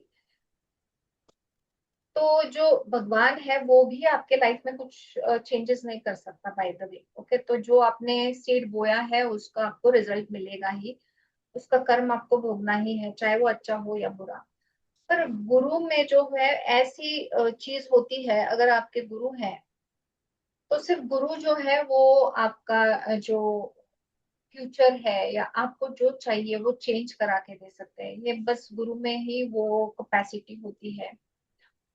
तो जो भगवान है वो भी आपके लाइफ में कुछ चेंजेस नहीं कर सकता, बाय द वे। ओके, तो जो आपने सीड बोया है उसका आपको रिजल्ट मिलेगा ही, उसका कर्म आपको भोगना ही है, चाहे वो अच्छा हो या बुरा। पर गुरु में जो है ऐसी चीज होती है, अगर आपके गुरु हैं तो सिर्फ गुरु जो है वो आपका जो फ्यूचर है या आपको जो चाहिए वो चेंज करा के दे सकते हैं। ये बस गुरु में ही वो कैपेसिटी होती है,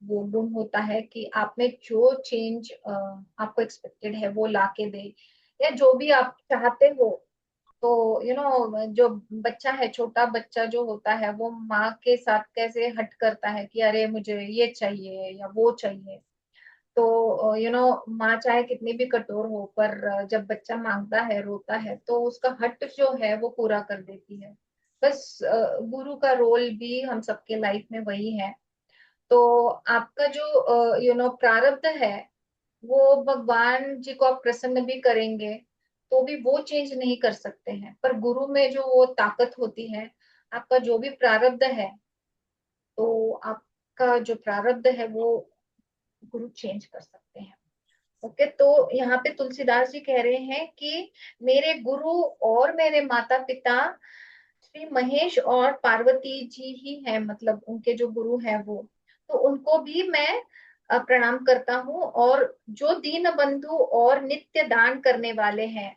वो गुण होता है कि आप में जो चेंज आपको एक्सपेक्टेड है वो ला के दे, या जो भी आप चाहते हो। तो जो बच्चा है, छोटा बच्चा जो होता है, वो माँ के साथ कैसे हट करता है कि अरे मुझे ये चाहिए या वो चाहिए। तो माँ चाहे कितनी भी कठोर हो, पर जब बच्चा मांगता है, रोता है, तो उसका हट जो है वो पूरा कर देती है। बस गुरु का रोल भी हम सबके लाइफ में वही है। तो आपका जो प्रारब्ध है, वो भगवान जी को आप प्रसन्न भी करेंगे तो भी वो चेंज नहीं कर सकते हैं, पर गुरु में जो वो ताकत होती है, आपका जो भी प्रारब्ध है, तो आपका जो प्रारब्ध है वो गुरु चेंज कर सकते हैं। ओके, तो यहाँ पे तुलसीदास जी कह रहे हैं कि मेरे गुरु और मेरे माता पिता श्री महेश और पार्वती जी ही हैं, मतलब उनके जो गुरु हैं वो, तो उनको भी मैं प्रणाम करता हूँ। और जो दीन बंधु और नित्य दान करने वाले हैं,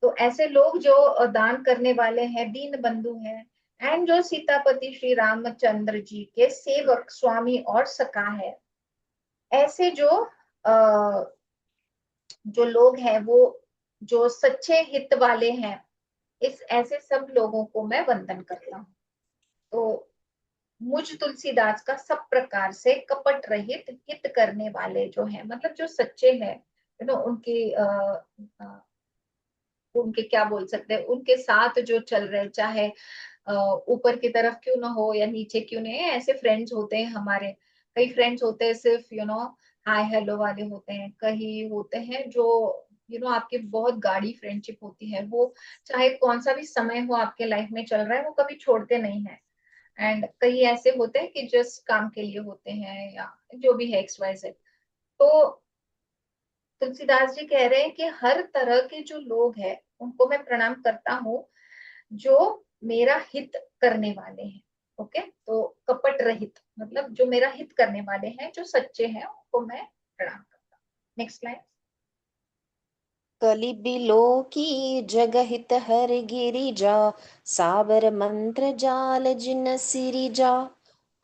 तो ऐसे लोग जो दान करने वाले हैं, दीन बंधु हैं, एंड जो सीतापति श्री रामचंद्र जी के सेवक, स्वामी और सखा है, ऐसे जो लोग हैं वो जो सच्चे हित वाले हैं, इस ऐसे सब लोगों को मैं वंदन करता हूँ। तो मुझ तुलसीदास का सब प्रकार से कपट रहित हित करने वाले जो हैं, मतलब जो सच्चे हैं, उनकी उनके क्या बोल सकते हैं, उनके साथ जो चल रहे, चाहे ऊपर की तरफ क्यों ना हो या नीचे क्यों नहीं, ऐसे फ्रेंड्स होते हैं हमारे। कई फ्रेंड्स होते हैं सिर्फ हाय हेलो वाले होते हैं, कई होते हैं जो आपकी बहुत गाढ़ी फ्रेंडशिप होती है, वो चाहे कौन सा भी समय हो आपके लाइफ में चल रहा है, वो कभी छोड़ते नहीं है। एंड कई ऐसे होते हैं कि जस्ट काम के लिए होते हैं, या जो भी है एक्स वाई जेड। तो तुलसीदास जी कह रहे हैं कि हर तरह के जो लोग हैं उनको मैं प्रणाम करता हूँ, जो मेरा हित करने वाले हैं। ओके, तो कपट रहित मतलब जो मेरा हित करने वाले हैं, जो सच्चे हैं, उनको मैं प्रणाम करता हूँ। Next line. कलि बिलो की जगहित हर गिरिजा, साबर मंत्र जाल जिन सिरिजा।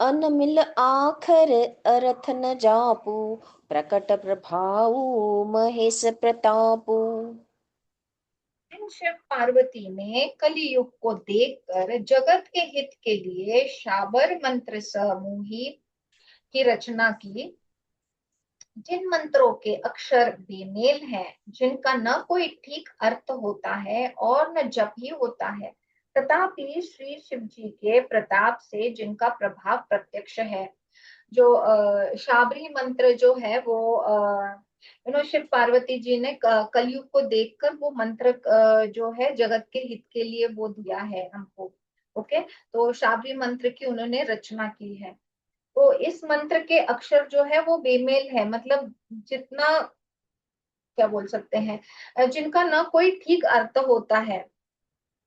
अन मिल आखर अरथ न जापू, प्रकट प्रभाऊ महेश प्रतापू। शिव पार्वती ने कलियुग को देखकर जगत के हित के लिए शाबर मंत्र समूही की रचना की, जिन मंत्रों के अक्षर बेमेल हैं, जिनका न कोई ठीक अर्थ होता है और न जप ही होता है, तथापि श्री शिव जी के प्रताप से जिनका प्रभाव प्रत्यक्ष है। जो शाबरी मंत्र जो है वो शिव पार्वती जी ने कलयुग को देखकर वो मंत्र जो है जगत के हित के लिए वो दिया है हमको। ओके, तो शाबरी मंत्र की उन्होंने रचना की है। तो इस मंत्र के अक्षर जो है वो बेमेल है, मतलब जितना क्या बोल सकते हैं, जिनका ना कोई ठीक अर्थ होता है।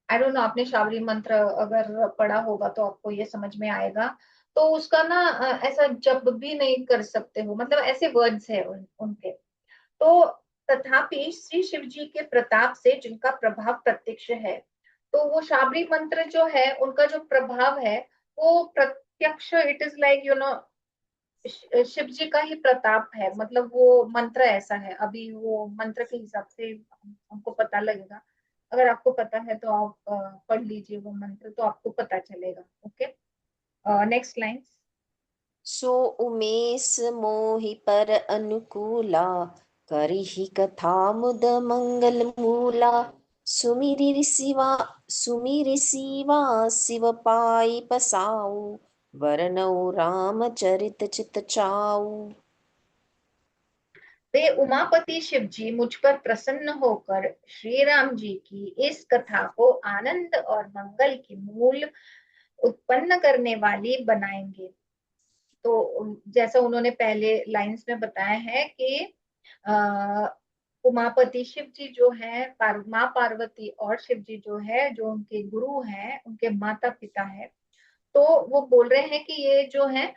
आई डोंट नो, आपने शाबरी मंत्र अगर पढ़ा होगा तो आपको ये समझ में आएगा। तो उसका ना ऐसा जप भी नहीं कर सकते हो, मतलब ऐसे वर्ड्स है उनके। तो तथापि श्री शिव जी के प्रताप से जिनका प्रभाव प्रत्यक्ष है, तो वो शाबरी मंत्र जो है उनका जो प्रभाव है वो प्रत्यक्ष, इट इज लाइक शिव जी का ही प्रताप है, मतलब वो मंत्र ऐसा है। अभी वो मंत्र के हिसाब से हमको पता लगेगा। अगर आपको पता है तो आप पढ़ लीजिए वो मंत्र, तो आपको पता चलेगा। Okay, next line. सो उमेश मोहि पर अनुकूला, करिहि कथा मुद मंगल मूला। सुमिरि सिवा सुमिरि सिवा शिव पाई पसाऊ, वरनऊ राम चरित चित चाऊ। वे उमापति शिव जी मुझ पर प्रसन्न होकर श्री राम जी की इस कथा को आनंद और मंगल की मूल उत्पन्न करने वाली बनाएंगे। तो जैसा उन्होंने पहले लाइंस में बताया है कि उमापति शिव जी जो है, माँ पार्वती और शिव जी जो है, जो उनके गुरु हैं, उनके माता पिता है, तो वो बोल रहे हैं कि ये जो है,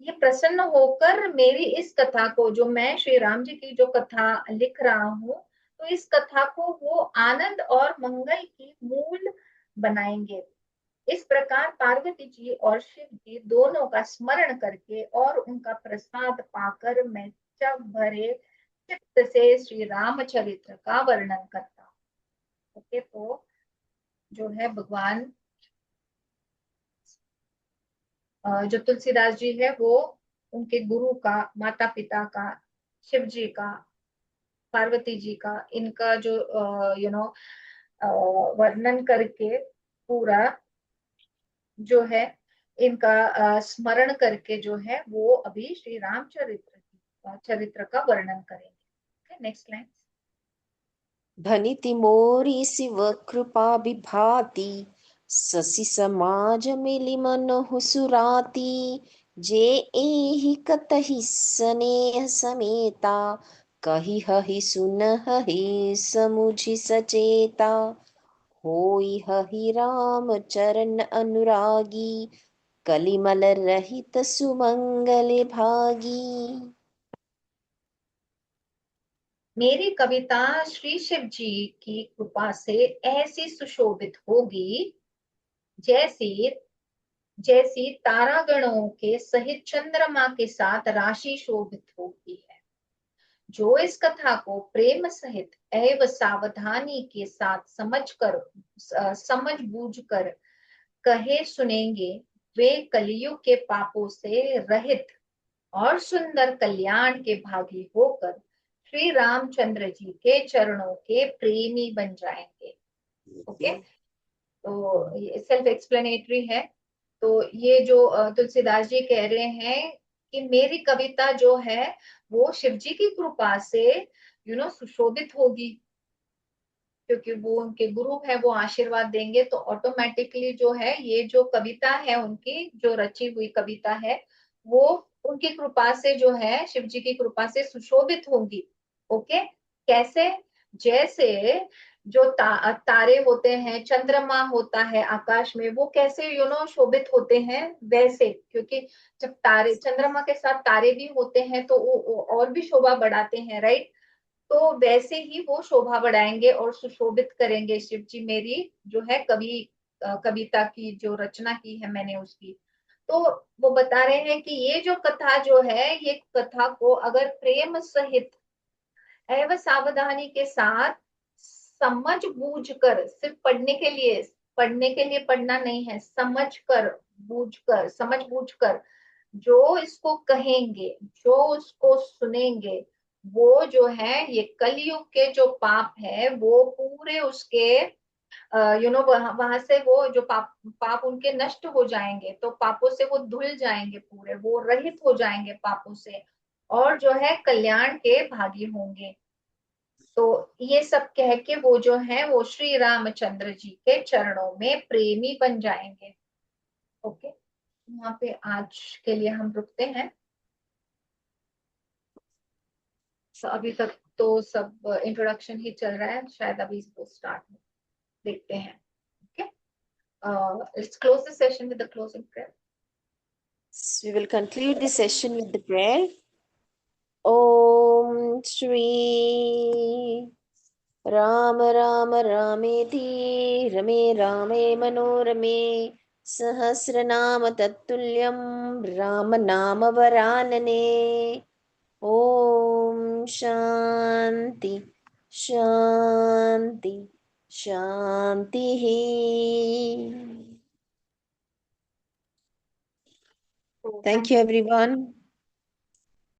ये प्रसन्न होकर मेरी इस कथा को, जो मैं श्री राम जी की जो कथा लिख रहा हूँ, तो इस कथा को वो आनंद और मंगल की मूल बनाएंगे। इस प्रकार पार्वती जी और शिव जी दोनों का स्मरण करके और उनका प्रसाद पाकर मैं जब भरे चित्त से श्री रामचरित्र का वर्णन करता हूँ। ओके, तो जो है भगवान, जो तुलसीदास जी है वो उनके गुरु का, माता पिता का, शिव जी का, पार्वती जी का, इनका जो वर्णन करके पूरा जो है इनका स्मरण करके जो है वो अभी श्री रामचरित्र चरित्र का वर्णन करेंगे। Next line. भनिति मोरी शिव कृपा विभाति ससी समाज मिली मनहु सुराती जे एहि कतहि स्नेह समेता कही हहि सुनहि समुझि सचेता होई हहि राम चरण अनुरागी कलिमल रहित सुमंगल भागी। मेरी कविता श्री शिव जी की कृपा से ऐसी सुशोभित होगी जैसी जैसी तारागणों के सहित चंद्रमा के साथ राशि शोभित होती है। जो इस कथा को प्रेम सहित एवं सावधानी के साथ समझ बूझ कर कहे सुनेंगे, वे कलयुग के पापों से रहित और सुंदर कल्याण के भागी होकर श्री रामचंद्र जी के चरणों के प्रेमी बन जाएंगे। ओके, तो ये सेल्फ एक्सप्लेनेटरी है। तो ये जो तुलसीदास जी कह रहे हैं कि मेरी कविता जो है वो शिव जी की कृपा से सुशोभित होगी, क्योंकि वो उनके गुरु है, वो आशीर्वाद देंगे, तो ऑटोमेटिकली जो है ये जो कविता है उनकी जो रची हुई कविता है वो उनकी कृपा से जो है, शिव जी की कृपा से सुशोभित होगी। ओके, कैसे? जैसे जो तारे होते हैं, चंद्रमा होता है आकाश में, वो कैसे शोभित होते हैं, वैसे, क्योंकि जब तारे, चंद्रमा के साथ तारे भी होते हैं तो वो और भी शोभा बढ़ाते हैं, राइट? तो वैसे ही वो शोभा बढ़ाएंगे और सुशोभित करेंगे शिव जी मेरी जो है कविता की जो रचना की है मैंने उसकी। तो वो बता रहे हैं कि ये जो कथा जो है, ये कथा को अगर प्रेम सहित एवं सावधानी के साथ समझ बूझ कर, सिर्फ पढ़ने के लिए पढ़ना नहीं है, समझ बूझ कर जो इसको कहेंगे, जो उसको सुनेंगे, वो जो है ये कलयुग के जो पाप है वो पूरे उसके वहां से वो जो पाप पाप उनके नष्ट हो जाएंगे, तो पापों से वो धुल जाएंगे, पूरे वो रहित हो जाएंगे पापों से, और जो है कल्याण के भागी होंगे। तो ये सब कह के वो जो है वो श्री रामचंद्र जी के चरणों में प्रेमी बन जाएंगे। ओके, यहाँ पे आज के लिए हम रुकते हैं। तो अभी तक तो सब इंट्रोडक्शन ही चल रहा है, शायद अभी इसको स्टार्ट देखते हैं। Okay, let's close the session with the closing prayer. We will conclude this session with the prayer. Om Shri Ram Ram रामेति रमे रामे मनोरमे सहस्रनाम तत्तुल्यं राम नाम वरानने। ओम शांति शांति शांति। Thank you everyone.